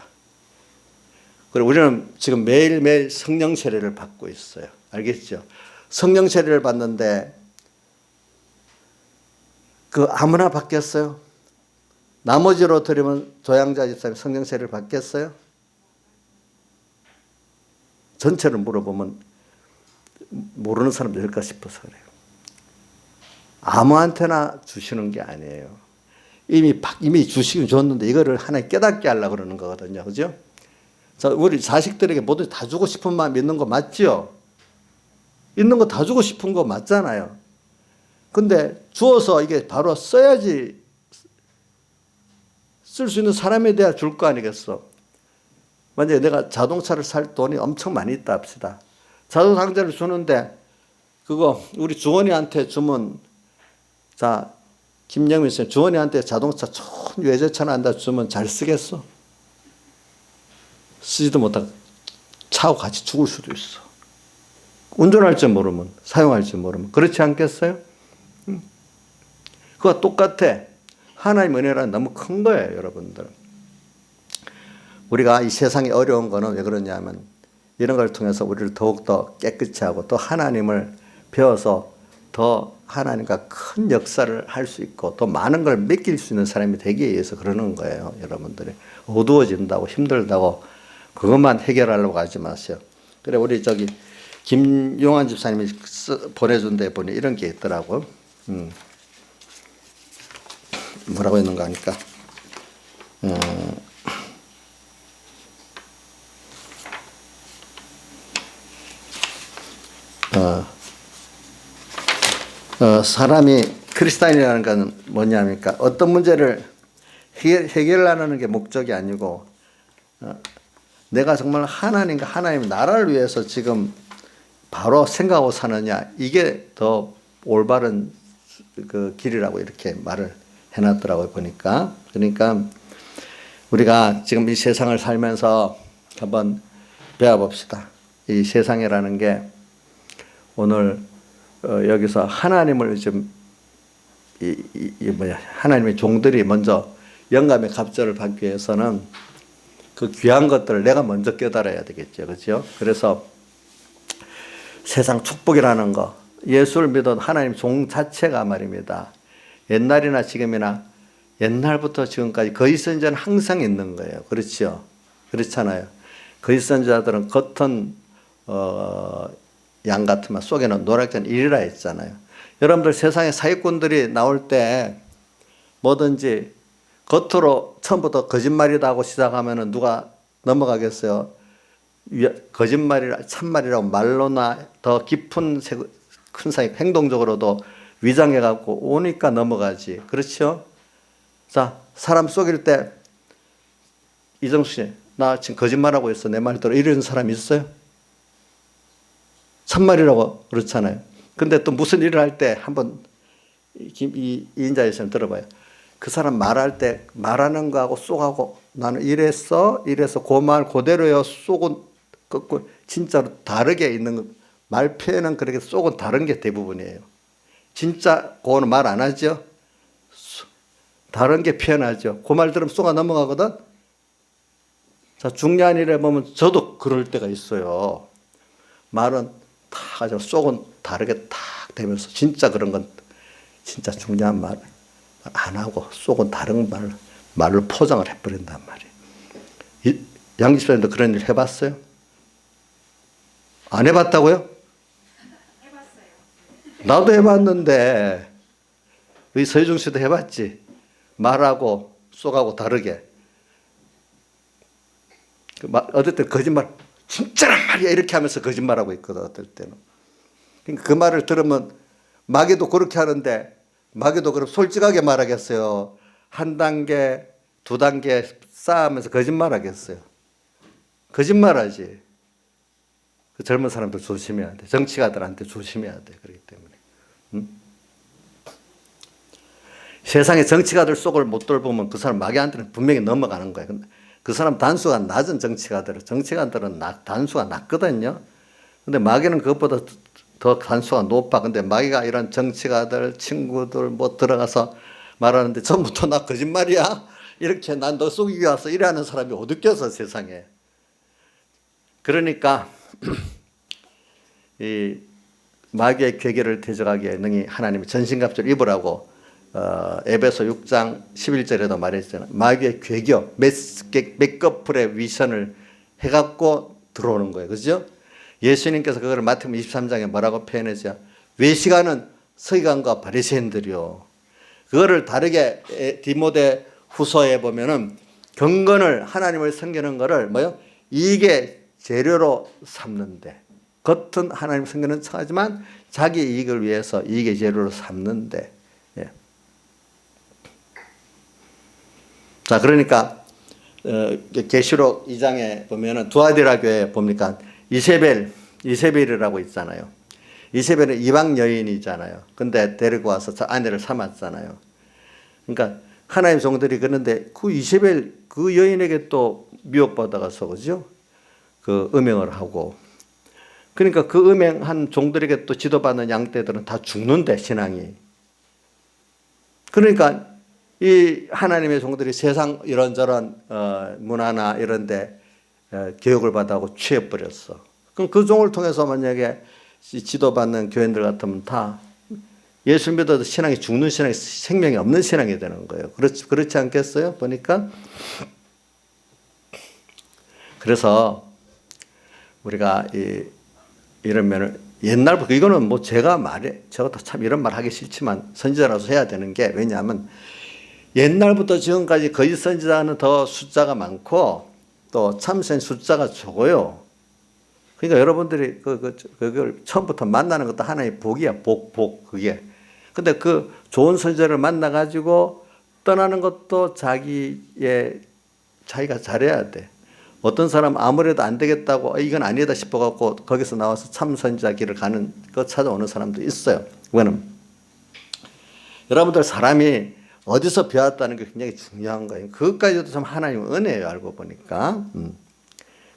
그리고 우리는 지금 매일매일 성령 세례를 받고 있어요. 알겠죠? 성령 세례를 받는데 아무나 받겠어요? 나머지로 들으면 조양자 집사님 성령 세례를 받겠어요? 전체를 물어보면 모르는 사람도 될까 싶어서 그래요. 아무한테나 주시는 게 아니에요. 이미 주시긴 줬는데 이거를 하나님 깨닫게 하려고 그러는 거거든요. 그죠? 우리 자식들에게 뭐든 다 주고 싶은 마음 있는 거 맞죠? 있는 거 다 주고 싶은 거 맞잖아요. 근데 주어서 이게 바로 써야지 쓸 수 있는 사람에 대해 줄 거 아니겠어? 만약에 내가 자동차를 살 돈이 엄청 많이 있다 합시다. 자동차 상자를 주는데 그거 우리 주원이한테 주면 김영민 씨 주원이한테 자동차 좋은 외제차나 한다 주면 잘 쓰겠어? 쓰지도 못하고 차하고 같이 죽을 수도 있어. 운전할 줄 모르면 사용할 줄 모르면 그렇지 않겠어요? 그거 똑같아. 하나님 은혜란 너무 큰 거예요, 여러분들. 우리가 이 세상이 어려운 거는 왜 그러냐면 이런 걸 통해서 우리를 더욱더 깨끗이 하고 또 하나님을 배워서 더 하나님과 큰 역사를 할 수 있고 더 많은 걸 맡길 수 있는 사람이 되기 위해서 그러는 거예요, 여러분들이. 어두워진다고 힘들다고 그것만 해결하려고 하지 마세요. 그래 우리 김용환 집사님이 보내준 데 보니 이런 게 있더라고요. 뭐라고 했는가 하니까 사람이 크리스찬이라는 건 뭐냐니까 어떤 문제를 해결하는 게 목적이 아니고 내가 정말 하나님과 하나님 나라를 위해서 지금 바로 생각하고 사느냐 이게 더 올바른 그 길이라고 이렇게 말을 해놨더라고요 보니까. 그러니까 우리가 지금 이 세상을 살면서 한번 배워봅시다. 이 세상이라는 게 오늘 여기서 하나님을 좀 하나님의 종들이 먼저 영감의 갑절을 받기 위해서는 그 귀한 것들을 내가 먼저 깨달아야 되겠죠. 그렇죠? 그래서 세상 축복이라는 거, 예수를 믿은 하나님 종 자체가 말입니다. 옛날이나 지금이나 옛날부터 지금까지 거짓 선지자는 항상 있는 거예요. 그렇죠? 그렇잖아요. 거짓 선지자들은 겉은 양 같으면 속에는 노랗게 일이라 했잖아요. 여러분들 세상에 사기꾼들이 나올 때 뭐든지 겉으로 처음부터 거짓말이다 하고 시작하면 누가 넘어가겠어요? 거짓말이라 참말이라고 말로나 더 깊은 큰 사이 행동적으로도 위장해 갖고 오니까 넘어가지. 그렇죠? 자, 사람 속일 때 이정수 씨, 나 지금 거짓말하고 있어. 내 말 들어. 이런 사람 있어요? 참말이라고 그렇잖아요. 근데 또 무슨 일을 할 때 한번 이 인자에서는 들어봐요. 그 사람 말할 때 말하는 거하고 쏙하고 나는 이래서 그 말 그대로요. 쏙은 진짜로 다르게 있는 거. 말 표현은 그렇게 쏙은 다른 게 대부분이에요. 진짜 그거는 말 안 하죠. 다른 게 표현하죠. 그 말 들으면 쏙아 넘어가거든. 자, 중요한 일에 보면 저도 그럴 때가 있어요. 말은 다 가지고 속은 다르게 탁 되면서 진짜 그런 건 진짜 중요한 말 안 하고 속은 다른 말로 포장을 해버린단 말이에요. 양 집사님도 그런 일 해봤어요? 안 해봤다고요? 해봤어요. 나도 해봤는데 우리 서유중 씨도 해봤지? 말하고 속하고 다르게. 어떨 때 거짓말 진짜란 말이야 이렇게 하면서 거짓말하고 있거든. 어떨 때는. 그러니까 그 말을 들으면 마귀도 그렇게 하는데 마귀도 그럼 솔직하게 말하겠어요? 한 단계, 두 단계 쌓으면서 거짓말하겠어요? 거짓말하지. 그 젊은 사람들 조심해야 돼. 정치가들한테 조심해야 돼. 그렇기 때문에. 세상에 정치가들 속을 못 돌보면 그 사람 마귀한테는 분명히 넘어가는 거예요. 그 사람 단수가 낮은 정치가들은 단수가 낮거든요. 근데 마귀는 그것보다 더 단수가 높아. 근데 마귀가 이런 정치가들, 친구들 뭐 들어가서 말하는데 전부터 나 거짓말이야? 이렇게 난 너 속이기 와서 이래하는 사람이 어디 껴서 세상에. 그러니까 이 마귀의 괴계를 대적하기에 능히 하나님이 전신갑주를 입으라고 에베소 6장 11절에도 말했잖아요. 마귀의 괴교, 맥거풀의 위선을 해갖고 들어오는 거예요. 그죠? 예수님께서 그걸 마태복음 23장에 뭐라고 표현했죠? 외식하는 서기관과 바리새인들이요. 그거를 다르게 디모데 후서에 보면은 경건을 하나님을 섬기는 거를 뭐요? 이익의 재료로 삼는데 겉은 하나님 섬기는 척하지만 자기 이익을 위해서 이익의 재료로 삼는데. 예. 자, 그러니까 계시록 2장에 보면은 두아디라 교회에 봅니까? 이세벨이라고 있잖아요. 이세벨은 이방 여인이잖아요. 근데 데리고 와서 저 아내를 삼았잖아요. 그러니까 하나님 종들이 그런데 그 이세벨 그 여인에게 또 미혹받아가서 그죠? 그 음행을 하고. 그러니까 그 음행한 종들에게 또 지도받는 양떼들은 다 죽는데 신앙이. 그러니까 이 하나님의 종들이 세상 이런저런 문화나 이런데 교육을 받아고 취해버렸어. 그럼 그 종을 통해서 만약에 지도받는 교인들 같으면 다 예수 믿어도 신앙이 죽는 신앙이 생명이 없는 신앙이 되는 거예요. 그렇지 않겠어요? 보니까. 그래서 우리가 이러면은 옛날부터 이거는 뭐 제가 참 이런 말 하기 싫지만 선지자라서 해야 되는 게 왜냐하면 옛날부터 지금까지 거짓 선지자는 더 숫자가 많고 또 참선 숫자가 적어요. 그러니까 여러분들이 그걸 처음부터 만나는 것도 하나의 복이야. 복 그게. 근데 그 좋은 선지자를 만나가지고 떠나는 것도 자기가 잘해야 돼. 어떤 사람 아무래도 안 되겠다고 이건 아니다 싶어갖고 거기서 나와서 참 선지자 길을 가는 거 찾아오는 사람도 있어요. 그거는 여러분들 사람이 어디서 배웠다는 게 굉장히 중요한 거예요. 그것까지도 참 하나님의 은혜예요. 알고 보니까.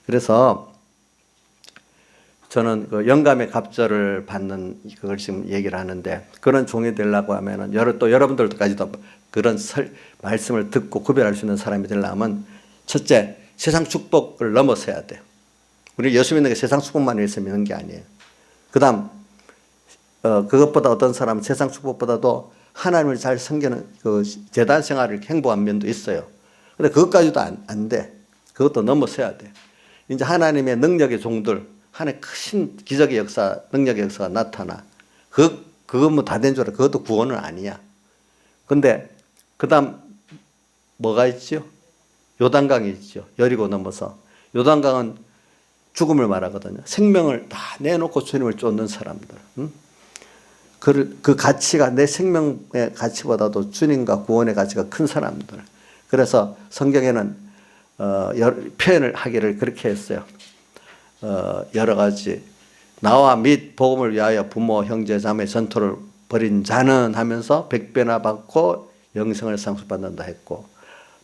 그래서 저는 그 영감의 갑절을 받는 그걸 지금 얘기를 하는데, 그런 종이 되려고 하면은 또 여러분들까지도 그런 말씀을 듣고 구별할 수 있는 사람이 되려면 첫째, 세상 축복을 넘어서야 돼요. 우리 예수 믿는 게 세상 축복만 위해서 믿는 게 아니에요. 그다음 그것보다 어떤 사람은 세상 축복보다도 하나님을 잘 섬기는 그 재단 생활을 행복한 면도 있어요. 근데 그것까지도 안 돼. 그것도 넘어서야 돼. 이제 하나님의 능력의 종들, 하나님의 큰 기적의 역사, 능력의 역사가 나타나. 그건 뭐 다 된 줄 알아. 그것도 구원은 아니야. 근데 그다음 뭐가 있죠? 요단강이 있죠. 여리고 넘어서. 요단강은 죽음을 말하거든요. 생명을 다 내놓고 주님을 쫓는 사람들. 그 가치가 내 생명의 가치보다도 주님과 구원의 가치가 큰 사람들. 그래서 성경에는 표현을 하기를 그렇게 했어요. 여러 가지 나와 및 복음을 위하여 부모 형제 자매 전토를 벌인 자는 하면서 100배나 받고 영생을 상속받는다 했고,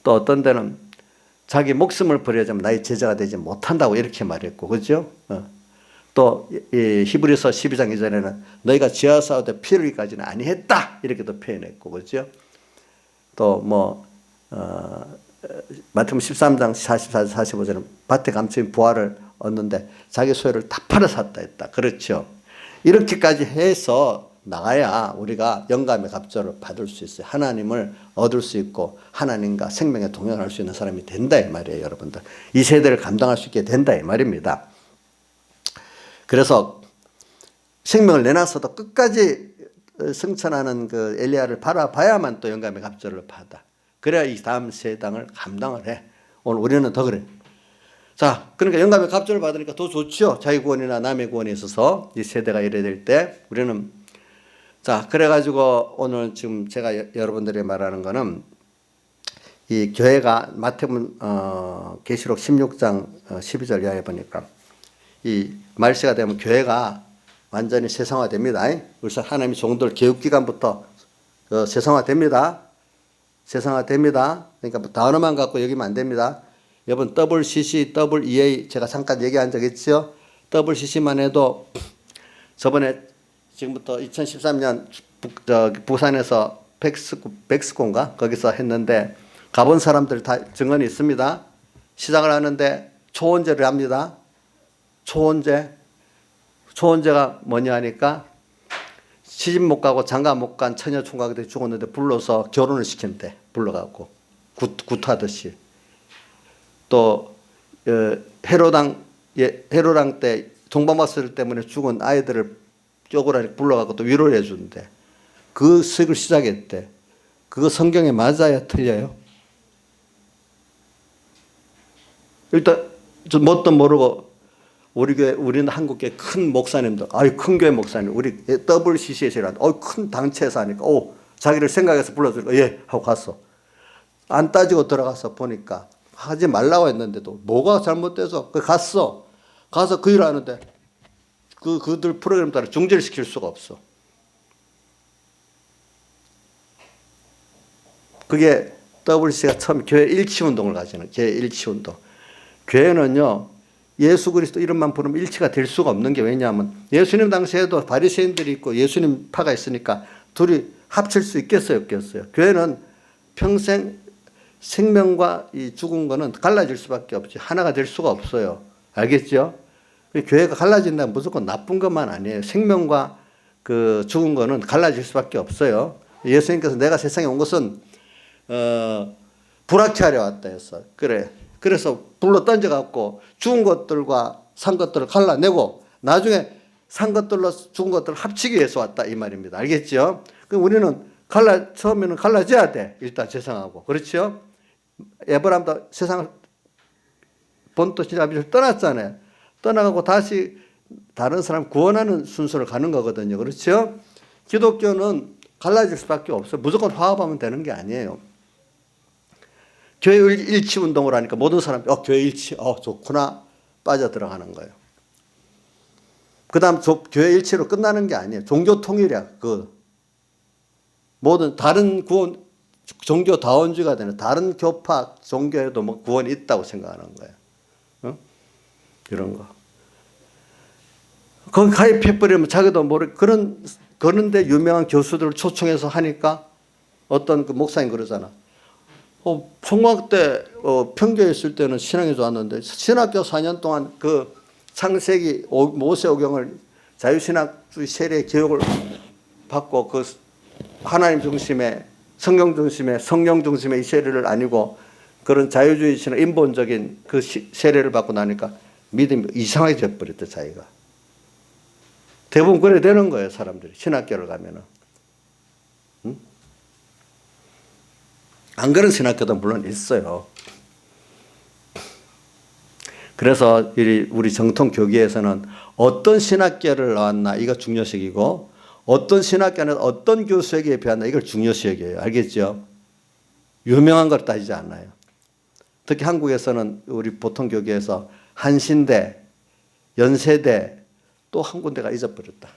또 어떤 데는 자기 목숨을 버려야지만 나의 제자가 되지 못한다고 이렇게 말했고, 그렇죠? 또 히브리서 12장 2절에는 너희가 지하 싸우되 피 흘리기까지는 아니했다 이렇게도 표현했고, 그렇죠? 또 마태복음 13장 44절 45절은 밭에 감추인 부활을 얻는데 자기 소유를 다 팔아 샀다 했다. 그렇죠? 이렇게까지 해서 나가야 우리가 영감의 갑절을 받을 수 있어요. 하나님을 얻을 수 있고 하나님과 생명에 동행할 수 있는 사람이 된다 이 말이에요, 여러분들. 이 세대를 감당할 수 있게 된다 이 말입니다. 그래서 생명을 내놔서도 끝까지 승천하는 그 엘리야를 바라봐야만 또 영감의 갑절을 받아. 그래야 이 다음 세상을 감당을 해. 오늘 우리는 더 그래. 자, 그러니까 영감의 갑절을 받으니까 더 좋죠. 자기 구원이나 남의 구원에 있어서 이 세대가 이래 될 때 우리는, 자, 그래가지고 오늘 지금 제가 여러분들이 말하는 거는 이 교회가 마태복음 계시록 16장 12절 이하에 보니까 이 말세가 되면 교회가 완전히 세상화됩니다. 그래서 하나님의 종들 교육기관부터 세상화됩니다. 세상화됩니다. 그러니까 뭐 단어만 갖고 여기면 안 됩니다. 여러분 WCC, WEA 제가 잠깐 얘기한 적 있죠. WCC만 해도 저번에 지금부터 2013년 부산에서 백스콘가 거기서 했는데 가본 사람들 다 증언이 있습니다. 시작을 하는데 초혼제를 합니다. 초혼제가 뭐냐 하니까 시집 못 가고 장가 못 간 처녀 총각들이 죽었는데 불러서 결혼을 시킨대. 불러갖고 굿하듯이. 또 헤로당 때 종방박술 때문에 죽은 아이들을 쪼그라니 불러갖고 또 위로를 해준대. 그 식을 시작했대. 그거 성경에 맞아요, 틀려요? 일단 저 뭣도 모르고 우리는 한국계 큰 목사님들, 큰 교회 목사님, 우리 WCC에서 일하는, 큰 단체에서 하니까, 자기를 생각해서 불러주니까, 예, 하고 갔어. 안 따지고 들어가서 보니까, 하지 말라고 했는데도, 뭐가 잘못돼서, 갔어. 가서 그 일 하는데, 그들 프로그램 따라 중지를 시킬 수가 없어. 그게 WCC가 처음 교회 일치운동을 가지는, 교회 일치운동. 교회는요, 예수 그리스도 이름만 부르면 일치가 될 수가 없는 게, 왜냐하면 예수님 당시에도 바리새인들이 있고 예수님 파가 있으니까 둘이 합칠 수 있겠어요, 없겠어요? 교회는 평생 생명과 이 죽은 거는 갈라질 수밖에 없지 하나가 될 수가 없어요. 알겠죠? 교회가 갈라진다면 무조건 나쁜 것만 아니에요. 생명과 그 죽은 거는 갈라질 수밖에 없어요. 예수님께서 내가 세상에 온 것은 불합치 하려 왔다 했어. 그래. 그래서 불로 던져갖고 죽은 것들과 산 것들을 갈라내고 나중에 산 것들로 죽은 것들을 합치기 위해서 왔다 이 말입니다. 알겠죠? 그럼 우리는 처음에는 갈라져야 돼. 일단 세상하고. 그렇죠? 에브라임도 세상을 본토 신자비를 떠났잖아요. 떠나가고 다시 다른 사람 구원하는 순서를 가는 거거든요. 그렇죠? 기독교는 갈라질 수밖에 없어요. 무조건 화합하면 되는 게 아니에요. 교회 일치 운동을 하니까 모든 사람이 교회 일치 좋구나 빠져들어가는 거예요. 그 다음 교회 일치로 끝나는 게 아니에요. 종교 통일이야. 모든 다른 구원 종교 다원주의가 되는 다른 교파 종교에도 뭐 구원이 있다고 생각하는 거예요. 이런 거. 거기 가입해버리면 자기도 그런데 유명한 교수들을 초청해서 하니까 어떤 그 목사님 그러잖아. 총각 때 평교에 있을 때는 신앙이 좋았는데 신학교 4년 동안 그 창세기 모세오경을 자유신학주의 세례 교육을 받고 그 하나님 중심의 성경 중심의 성령 중심의 이 세례를 아니고 그런 자유주의 신학 인본적인 그 세례를 받고 나니까 믿음이 이상하게 돼버렸대 자기가. 대부분 그래 되는 거예요 사람들이 신학교를 가면은. 응? 안 그런 신학교도 물론 있어요. 그래서 우리 정통 교계에서는 어떤 신학교를 나왔나 이거 중요시이고 어떤 신학교는 어떤 교수에게 배웠나 이걸 중요시 여겨요. 알겠죠? 유명한 걸 따지지 않아요. 특히 한국에서는 우리 보통 교계에서 한신대, 연세대 또 한 군데가 잊어버렸다.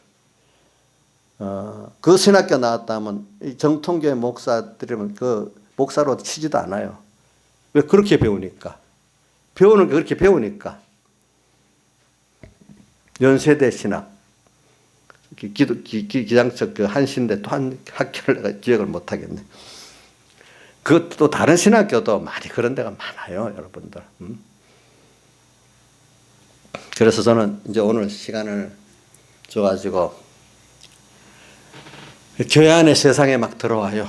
그 신학교 나왔다면 이 정통교회 목사들이면 그 목사로 치지도 않아요. 왜? 그렇게 배우니까. 배우는 게 그렇게 배우니까. 연세대 신학, 기장적 그 한신대 또 한 학교를 내가 기억을 못 하겠네. 그것도 다른 신학교도 많이 그런 데가 많아요, 여러분들. 그래서 저는 이제 오늘 시간을 줘가지고 교회 안에 세상에 막 들어와요.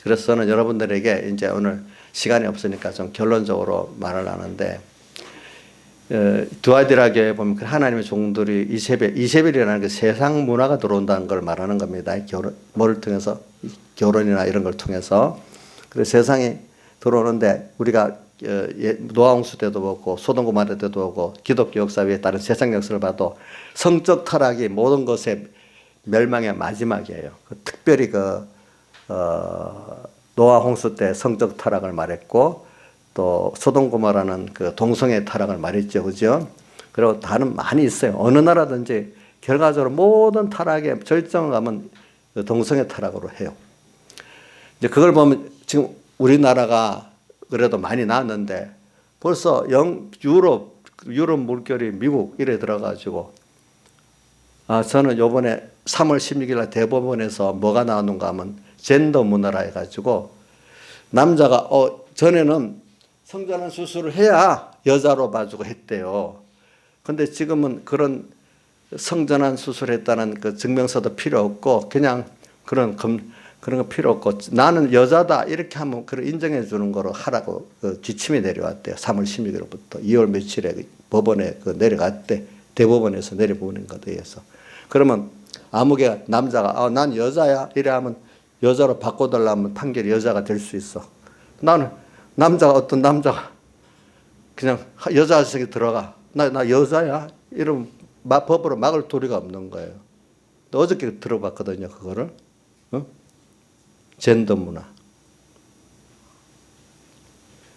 그래서 저는 여러분들에게 이제 오늘 시간이 없으니까 좀 결론적으로 말을 하는데 두아디라 교회에 보면 하나님의 종들이 이세벨이라는 그 세상 문화가 들어온다는 걸 말하는 겁니다. 뭐를 통해서 결혼이나 이런 걸 통해서. 그래서 세상이 들어오는데 우리가 노아홍수 때도 보고 소돔고모라 때도 보고 기독교 역사에 따른 세상 역사를 봐도 성적 타락이 모든 것의 멸망의 마지막이에요. 특별히 노아홍수 때 성적 타락을 말했고 또 소돔고모라는 그 동성애 타락을 말했죠, 그죠? 그리고 다른 많이 있어요. 어느 나라든지 결과적으로 모든 타락의 절정을 가면 동성애 타락으로 해요. 이제 그걸 보면 지금 우리나라가 그래도 많이 나왔는데 벌써 유럽 물결이 미국 이래 들어가지고 저는 요번에 3월 16일 날 대법원에서 뭐가 나왔는가 하면 젠더 문화라 해가지고 남자가 전에는 성전환 수술을 해야 여자로 봐주고 했대요. 근데 지금은 그런 성전환 수술했다는 그 증명서도 필요 없고 그냥 그런 거 필요 없고 나는 여자다 이렇게 하면 그걸 인정해 주는 거로 하라고 지침이 내려왔대요. 3월 16일부터 2월 며칠에 법원에 내려갔대. 대법원에서 내려보는 것에 의해서. 그러면 아무개 남자가 난 여자야 이래 하면 여자로 바꿔달라면 판결이 여자가 될 수 있어. 나는 어떤 남자가 그냥 여자 아저씨 들어가 나 여자야 이러면 법으로 막을 도리가 없는 거예요. 어저께 들어봤거든요 그거를. 젠더 문화.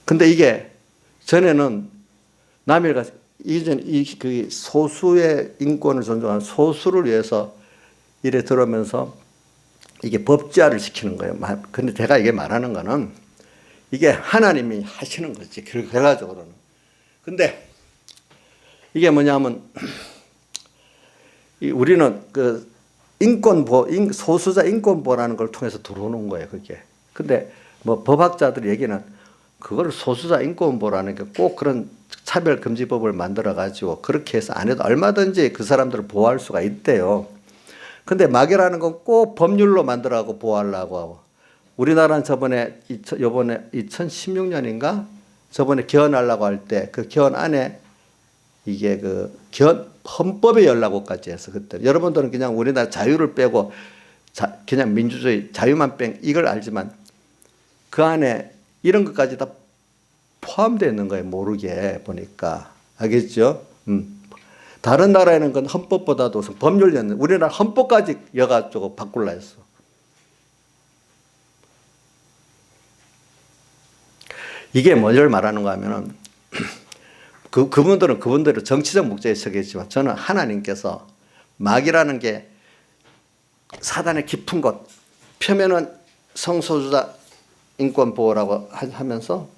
근데 이게 전에는 남일가 이전 그 소수의 인권을 존중하는 소수를 위해서 이래 들어오면서 이게 법제화를 시키는 거예요. 근데 제가 이게 말하는 거는 이게 하나님이 하시는 거지 결과적으로는. 근데 이게 뭐냐면 우리는 그 소수자 인권보호라는 걸 통해서 들어오는 거예요, 그게. 근데 뭐 법학자들 얘기는 그걸 소수자 인권보호라는 게 꼭 그런 차별금지법을 만들어가지고 그렇게 해서 안 해도 얼마든지 그 사람들을 보호할 수가 있대요. 근데 막이라는 건 꼭 법률로 만들어가고 보호하려고 하고. 우리나라는 요번에 2016년인가? 저번에 개헌하려고 할 때 그 개헌 안에 이게 헌법에 열라고까지 해서 그때 여러분들은 그냥 우리나라 자유를 빼고 그냥 민주주의 자유만 뺀 이걸 알지만 그 안에 이런 것까지 다 포함되어 있는 거예요. 모르게 보니까. 알겠죠? 다른 나라에는 건 헌법보다도 법률이었는데 우리나라 헌법까지 여가지고 바꾸려 했어. 이게 뭐를 말하는가 하면은 그분들은 그분들의 정치적 목적에 서겠지만 저는 하나님께서 막이라는 게 사단의 깊은 곳, 표면은 성소수자 인권보호라고 하면서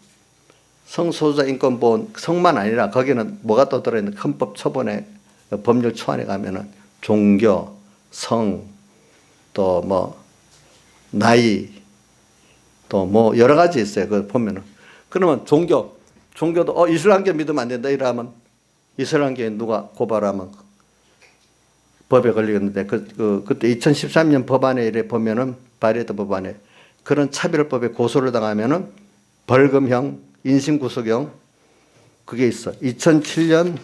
성소수자 인권보호 성만 아니라 거기는 뭐가 또 들어있는 헌법 초본에 법률 초안에 가면은 종교, 성, 또 뭐 나이, 또 뭐 여러 가지 있어요. 그 보면은. 그러면 종교도 이슬람교 믿으면 안 된다 이러면 이슬람교에 누가 고발하면 법에 걸리겠는데 그때 2013년 법안에 이래 보면은 발의했던 법안에 그런 차별법에 고소를 당하면은 벌금형, 인신구속형 그게 있어. 2007년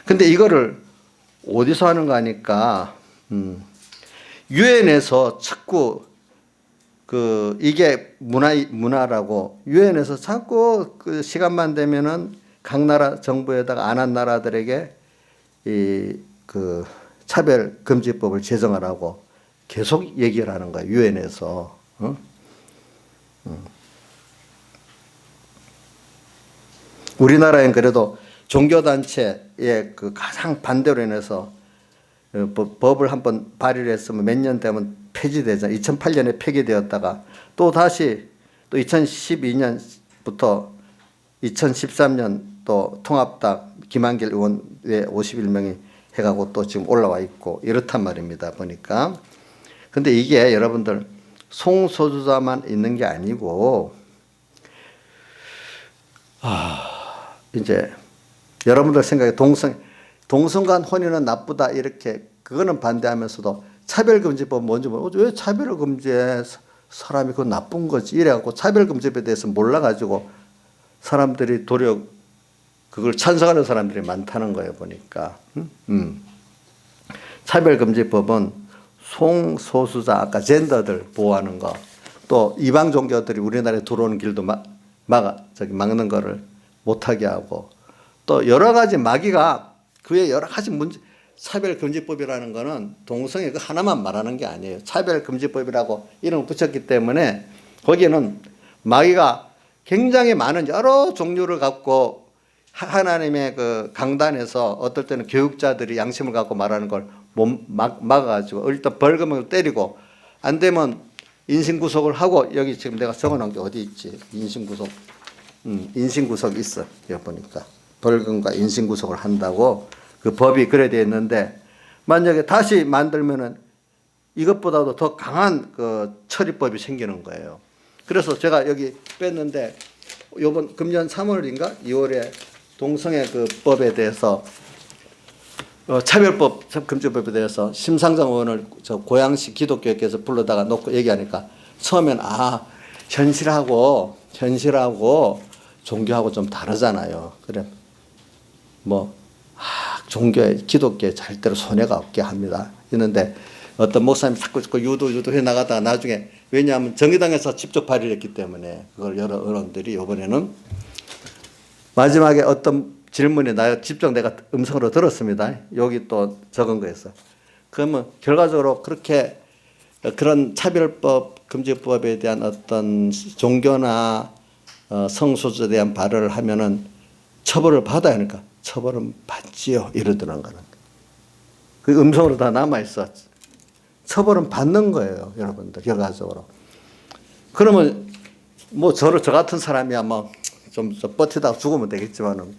근데 이거를 어디서 하는가 하니까 유엔에서 자꾸 이게 문화라고 유엔에서 자꾸 그 시간만 되면은 각 나라 정부에다가 안 한 나라들에게 그 차별금지법을 제정하라고 계속 얘기를 하는 거예요. 유엔에서. 우리나라엔 그래도 종교단체의 그 가장 반대로 인해서 법을 한번 발의를 했으면 몇 년 되면 폐지되잖아요. 2008년에 폐기되었다가 또 다시 또 2012년부터 2013년 또 통합당 김한길 의원 외 51명이 해가고 또 지금 올라와 있고 이렇단 말입니다. 보니까. 근데 이게 여러분들 송소주자만 있는 게 아니고 이제 여러분들 생각에 동성 간 혼인은 나쁘다 이렇게 그거는 반대하면서도 차별금지법 뭔지 모르고 왜 차별을 금지해 사람이 그거 나쁜 거지 이래갖고 차별금지법에 대해서 몰라가지고 사람들이 도리어 그걸 찬성하는 사람들이 많다는 거예요. 보니까 차별금지법은 성소수자 아까 젠더들 보호하는 거 또 이방 종교들이 우리나라에 들어오는 길도 막는 거를 못하게 하고 또 여러 가지 마귀가 그의 여러 가지 문제 차별금지법이라는 거는 동성애 그 하나만 말하는 게 아니에요. 차별금지법이라고 이름을 붙였기 때문에 거기에는 마귀가 굉장히 많은 여러 종류를 갖고 하나님의 그 강단에서 어떨 때는 교육자들이 양심을 갖고 말하는 걸 막아가지고 일단 벌금을 때리고 안 되면 인신구속을 하고 여기 지금 내가 적어놓은 게 어디 있지? 인신구속 있어. 여기 보니까 벌금과 인신구속을 한다고 그 법이 그래 되어 있는데 만약에 다시 만들면은 이것보다도 더 강한 그 처리법이 생기는 거예요. 그래서 제가 여기 뺐는데 요번 금년 3월인가 2월에 동성애 그 법에 대해서 차별법 금지법에 대해서 심상정 의원을 저 고양시 기독교회에서 불러다가 놓고 얘기하니까 처음엔 현실하고 종교하고 좀 다르잖아요. 그래 종교에 기독교에 절대로 손해가 없게 합니다. 있는데 어떤 목사님이 자꾸 유도해 나가다가 나중에 왜냐하면 정의당에서 직접 발의를 했기 때문에 그걸 여러 의원들이 이번에는 마지막에 어떤 질문이 나요. 직접 내가 음성으로 들었습니다. 여기 또 적은 거였어. 그러면 결과적으로 그렇게 그런 차별법 금지법에 대한 어떤 종교나 성소수자에 대한 발언을 하면은 처벌을 받아야 하니까 처벌은 받지요. 이러더라는 거는. 그 음성으로 다 남아있어. 처벌은 받는 거예요. 여러분들 결과적으로. 그러면 저 같은 사람이야 좀 버티다가 죽으면 되겠지만은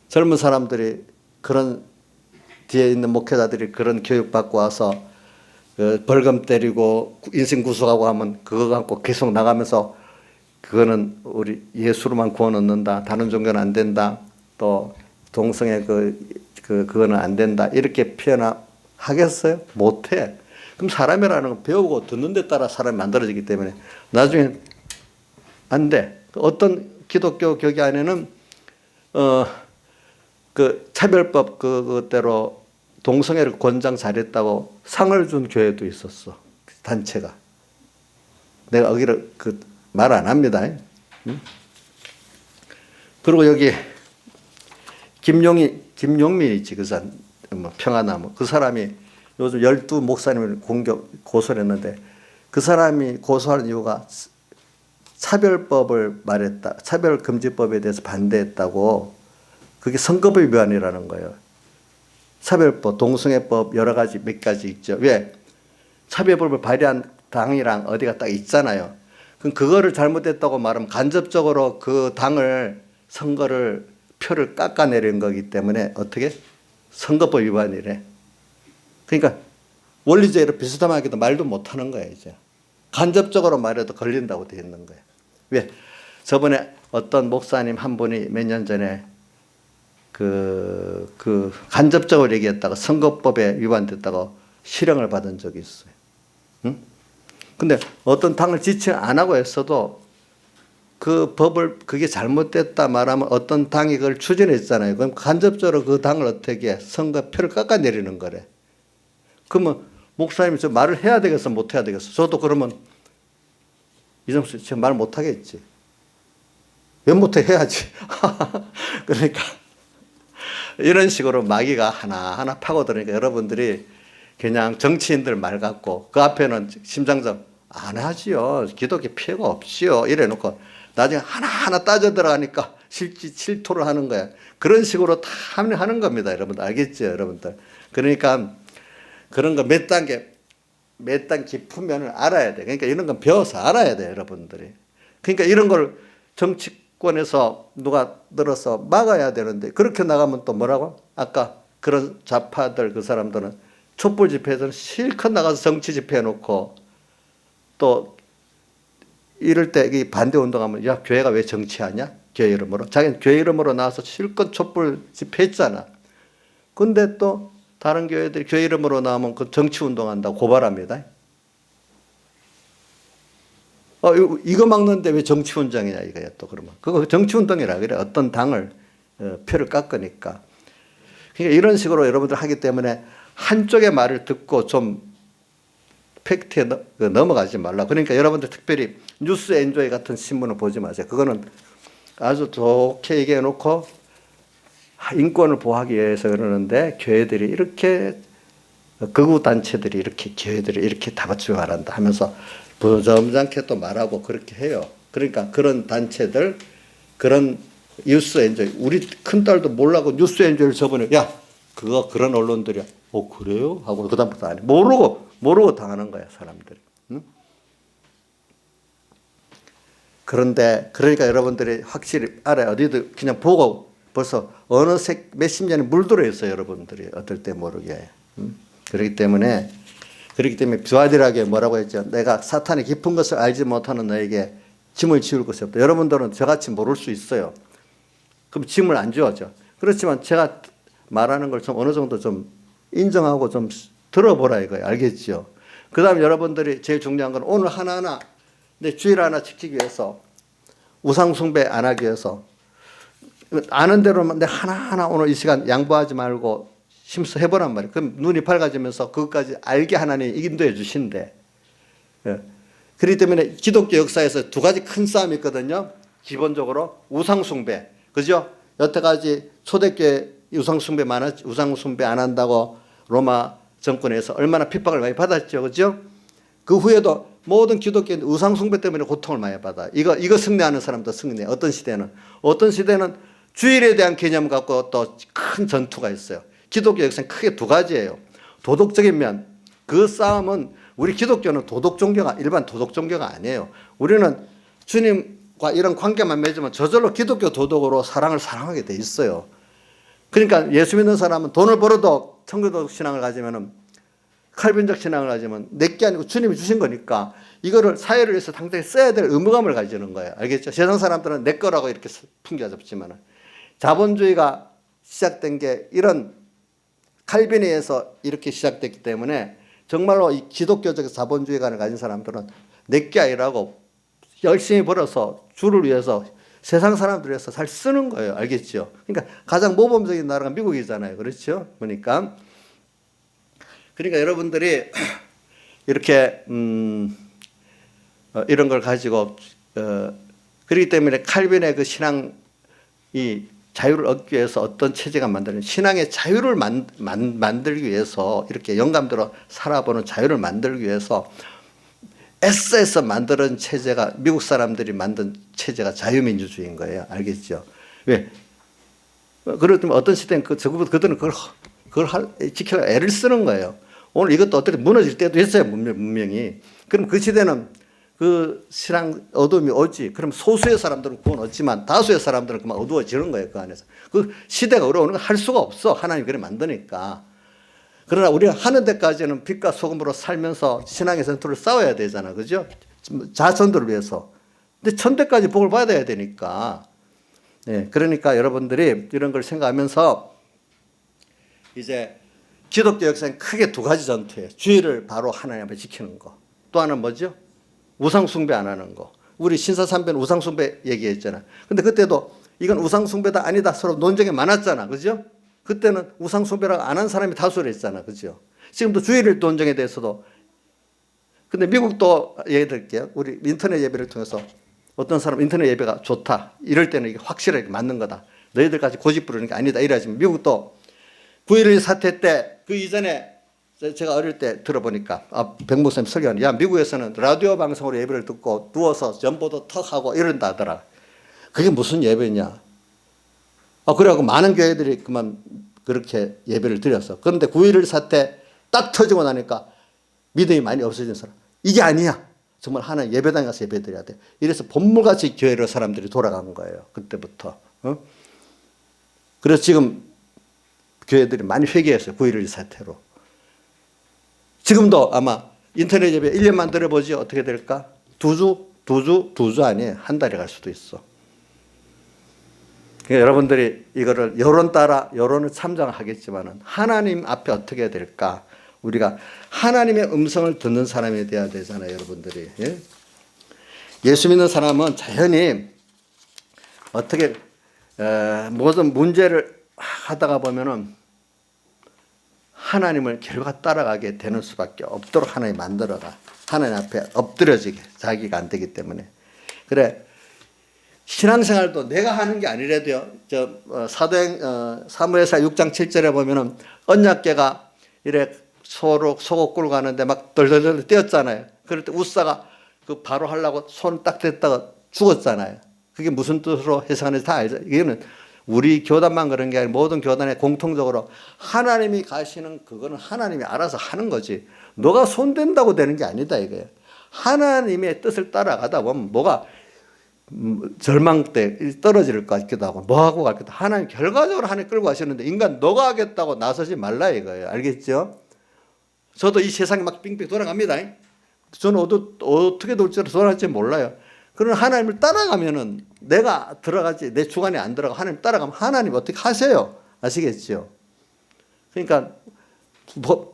젊은 사람들이 그런 뒤에 있는 목회자들이 그런 교육 받고 와서 그 벌금 때리고 인신구속하고 하면 그거 갖고 계속 나가면서 그거는 우리 예수로만 구원 얻는다. 다른 종교는 안 된다. 또 동성애 그거는 안 된다. 이렇게 표현하겠어요? 못해. 그럼 사람이라는 건 배우고 듣는 데 따라 사람이 만들어지기 때문에 나중에 안 돼. 어떤 기독교 교계 안에는 그 차별법 그것대로 동성애를 권장 잘했다고 상을 준 교회도 있었어. 단체가. 내가 여기를 말 안 합니다. 그리고 여기 김용민 있지. 그 사람 평화나무. 그 사람이 요즘 12 목사님을 고소를 했는데 그 사람이 고소하는 이유가 차별법을 말했다. 차별금지법에 대해서 반대했다고. 그게 선거법 위반이라는 거예요. 차별법, 동성애법 여러 가지 몇 가지 있죠. 왜? 차별법을 발의한 당이랑 어디가 딱 있잖아요. 그럼 그거를 잘못했다고 말하면 간접적으로 그 당을 선거를 표를 깎아내린 거기 때문에 어떻게? 선거법 위반이래. 그러니까 원리제로 비스듬하게도 말도 못하는 거야 이제. 간접적으로 말해도 걸린다고 돼 있는 거야. 왜? 저번에 어떤 목사님 한 분이 몇 년 전에 그 간접적으로 얘기했다가 선거법에 위반됐다고 실형을 받은 적이 있어요. 응? 근데 어떤 당을 지칭 안 하고 했어도 그 법을 그게 잘못됐다 말하면 어떤 당이 그걸 추진했잖아요. 그럼 간접적으로 그 당을 어떻게 해? 선거표를 깎아내리는 거래. 그러면 목사님이 저 말을 해야 되겠어, 못 해야 되겠어? 저도 그러면 이정수 씨 말 못 하겠지. 왜 못해? 해야지. 그러니까 이런 식으로 마귀가 하나하나 파고들으니까 여러분들이 그냥 정치인들 말 같고 그 앞에는 심장적 안 하지요. 기독교 피해가 없지요. 이래 놓고 나중에 하나하나 따져 들어가니까 실토를 하는 거야. 그런 식으로 다 하는 겁니다. 여러분들 알겠죠? 여러분들. 그러니까 그런 거 몇 단 깊은 면을 알아야 돼. 그러니까 이런 건 배워서 알아야 돼, 여러분들이. 그러니까 이런 걸 정치권에서 누가 들어서 막아야 되는데 그렇게 나가면 또 뭐라고? 아까 그런 좌파들 그 사람들은 촛불 집회에서는 실컷 나가서 정치 집회 해놓고 또 이럴 때 반대 운동하면 야 교회가 왜 정치하냐? 교회 이름으로. 자기는 교회 이름으로 나와서 실컷 촛불 집회 했잖아. 근데 또 다른 교회들이 교회 이름으로 나오면 그 정치 운동한다고 고발합니다. 이거 막는데 왜 정치 운동이냐 이거야 또 그러면. 그거 정치 운동이라 그래. 어떤 당을 표를 깎으니까. 그러니까 이런 식으로 여러분들 하기 때문에 한쪽의 말을 듣고 좀 팩트에 넘어가지 말라. 그러니까 여러분들 특별히 뉴스 엔조이 같은 신문을 보지 마세요. 그거는 아주 좋게 얘기해 놓고 인권을 보호하기 위해서 그러는데 교회들이 이렇게 극우 단체들이 이렇게 교회들이 이렇게 다 받쳐 말한다 하면서 부점잖게 또 말하고 그렇게 해요. 그러니까 그런 단체들 그런 뉴스 엔조이 우리 큰딸도 몰라고 뉴스 엔조이를 저번에 야 그거 그런 언론들이야. 그래요? 하고 그다음부터 안 해. 모르고 당하는 거야 사람들이. 응? 그런데 그러니까 여러분들이 확실히 알아요. 어디도 그냥 보고 벌써 어느새 몇십 년이 물들어 있어요. 여러분들이 어떨 때 모르게. 그렇기 때문에 비와디라게 뭐라고 했죠. 내가 사탄의 깊은 것을 알지 못하는 너에게 짐을 지울 것이 없다. 여러분들은 저같이 모를 수 있어요. 그럼 짐을 안 지워져. 그렇지만 제가 말하는 걸 좀 어느 정도 좀 인정하고 좀 들어보라 이거예요. 알겠죠? 그 다음에 여러분들이 제일 중요한 건 오늘 하나하나 내 주일 하나 지키기 위해서 우상숭배 안 하기 위해서 아는 대로만 내 하나하나 오늘 이 시간 양보하지 말고 힘써 해보란 말이에요. 그럼 눈이 밝아지면서 그것까지 알게 하나님이 인도해 주신대. 그렇기 때문에 기독교 역사에서 두 가지 큰 싸움이 있거든요. 기본적으로 우상숭배. 그죠? 여태까지 초대교회 우상숭배 안 한다고 로마 정권에서 얼마나 핍박을 많이 받았죠. 그죠? 그 후에도 모든 기독교인들 우상숭배 때문에 고통을 많이 받아. 이거 승리하는 사람도 승리해. 어떤 시대는 주일에 대한 개념 갖고 또 큰 전투가 있어요. 기독교 역사는 크게 두 가지예요. 도덕적인 면. 그 싸움은 우리 기독교는 일반 도덕 종교가 아니에요. 우리는 주님과 이런 관계만 맺으면 저절로 기독교 도덕으로 사랑하게 돼 있어요. 그러니까 예수 믿는 사람은 돈을 벌어도 청교도 신앙을 가지면은 칼빈적 신앙을 가지면 내게 아니고 주님이 주신 거니까 이거를 사회를 위해서 당장에 써야 될 의무감을 가지는 거예요. 알겠죠? 세상 사람들은 내 거라고 이렇게 풍겨잡지만 자본주의가 시작된 게 이런 칼빈에 의해서 이렇게 시작됐기 때문에 정말로 이 기독교적 자본주의관을 가진 사람들은 내게 아니라고 열심히 벌어서 주를 위해서 세상 사람들을 위해서 잘 쓰는 거예요. 알겠죠? 그러니까 가장 모범적인 나라가 미국이잖아요. 그렇죠? 그러니까 여러분들이 이렇게 이런 걸 가지고 그렇기 때문에 칼빈의 그 신앙이 자유를 얻기 위해서 어떤 체제가 만드는 신앙의 자유를 만들기 위해서 이렇게 영감대로 살아보는 자유를 만들기 위해서 애써서 만드는 체제가 미국 사람들이 만든 체제가 자유민주주의인 거예요. 알겠죠? 왜? 그렇다면 어떤 시대는 그들은 그걸 지켜 애를 쓰는 거예요. 오늘 이것도 어떻게 무너질 때도 있어요. 분명히. 그럼 그 시대는 그 신앙 어둠이 오지. 그럼 소수의 사람들은 구원 얻지만 다수의 사람들은 그만 어두워지는 거예요. 그 안에서. 그 시대가 어려우는 건 할 수가 없어. 하나님 그래 만드니까. 그러나 우리가 하는 데까지는 빛과 소금으로 살면서 신앙의 전투를 싸워야 되잖아. 그죠? 자손들을 위해서. 근데 천대까지 복을 받아야 되니까. 네, 그러니까 여러분들이 이런 걸 생각하면서 이제 기독교 역사는 크게 두 가지 전투예요. 주의를 바로 하나님 앞에 지키는 거. 또 하나는 뭐죠? 우상숭배 안 하는 거. 우리 신사삼배는 우상숭배 얘기했잖아. 근데 그때도 이건 우상숭배다 아니다 서로 논쟁이 많았잖아. 그죠? 그때는 우상숭배라고 안 한 사람이 다수랬잖아. 그죠? 지금도 주일일 논쟁에 대해서도. 근데 미국도 예를 들게요. 우리 인터넷 예배를 통해서 어떤 사람 인터넷 예배가 좋다. 이럴 때는 이게 확실하게 맞는 거다. 너희들까지 고집 부르는 게 아니다. 이래야지만 미국도 9.11 사태 때 그 이전에 제가 어릴 때 들어보니까 백 목사님 설교하는 야 미국에서는 라디오 방송으로 예배를 듣고 누워서 전보도 턱하고 이런다 하더라. 그게 무슨 예배냐. 그래갖고 많은 교회들이 그만 그렇게 예배를 드렸어. 그런데 9.11 사태 딱 터지고 나니까 믿음이 많이 없어진 사람. 이게 아니야. 정말 하나님 예배당 가서 예배 드려야 돼. 이래서 본물같이 교회로 사람들이 돌아간 거예요. 그때부터. 그래서 지금 교회들이 많이 회개했어요. 9.11 사태로. 지금도 아마 인터넷 예배 1년만 들어보지 어떻게 될까? 두 주 아니에요. 한 달이 갈 수도 있어. 그러니까 여러분들이 이거를 여론을 참작하겠지만은 하나님 앞에 어떻게 해야 될까? 우리가 하나님의 음성을 듣는 사람이 돼야 되잖아요, 여러분들이. 예? 예수 믿는 사람은 자연히 어떻게 모든 문제를 하다가 보면은 하나님을 결과 따라가게 되는 수밖에 없도록 하나님 만들어가. 하나님 앞에 엎드려지게 자기가 안 되기 때문에. 그래 신앙생활도 내가 하는 게 아니라도요. 사무엘상 6장 7절에 보면은 언약궤가 이래 소곡 끌고 가는데 막 덜덜덜 뛰었잖아요. 그럴 때 우사가 그 바로 하려고 손 딱 댔다가 죽었잖아요. 그게 무슨 뜻으로 해석하는지 다 알죠. 이거는 우리 교단만 그런 게 아니라 모든 교단에 공통적으로 하나님이 가시는 그거는 하나님이 알아서 하는 거지. 너가 손댄다고 되는 게 아니다 이거예요. 하나님의 뜻을 따라가다 보면 뭐가 절망 때 떨어질 것 같기도 하고 뭐하고 갈 것도 하나님 결과적으로 하나님 끌고 가시는데 인간 너가 하겠다고 나서지 말라 이거예요. 알겠죠? 저도 이 세상이 막 빙빙 돌아갑니다. 저는 어떻게 돌지 돌아갈지 몰라요. 그러나 하나님을 따라가면은 내가 들어가지 내 주관이 안 들어가 하나님 따라가면 하나님 어떻게 하세요? 아시겠죠? 그러니까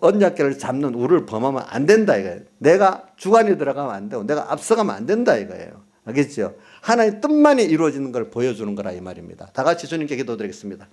언약궤를 잡는 우를 범하면 안 된다 이거예요. 내가 주관이 들어가면 안 되고 내가 앞서가면 안 된다 이거예요. 알겠죠? 하나님 뜻만이 이루어지는 걸 보여주는 거라 이 말입니다. 다 같이 주님께 기도드리겠습니다.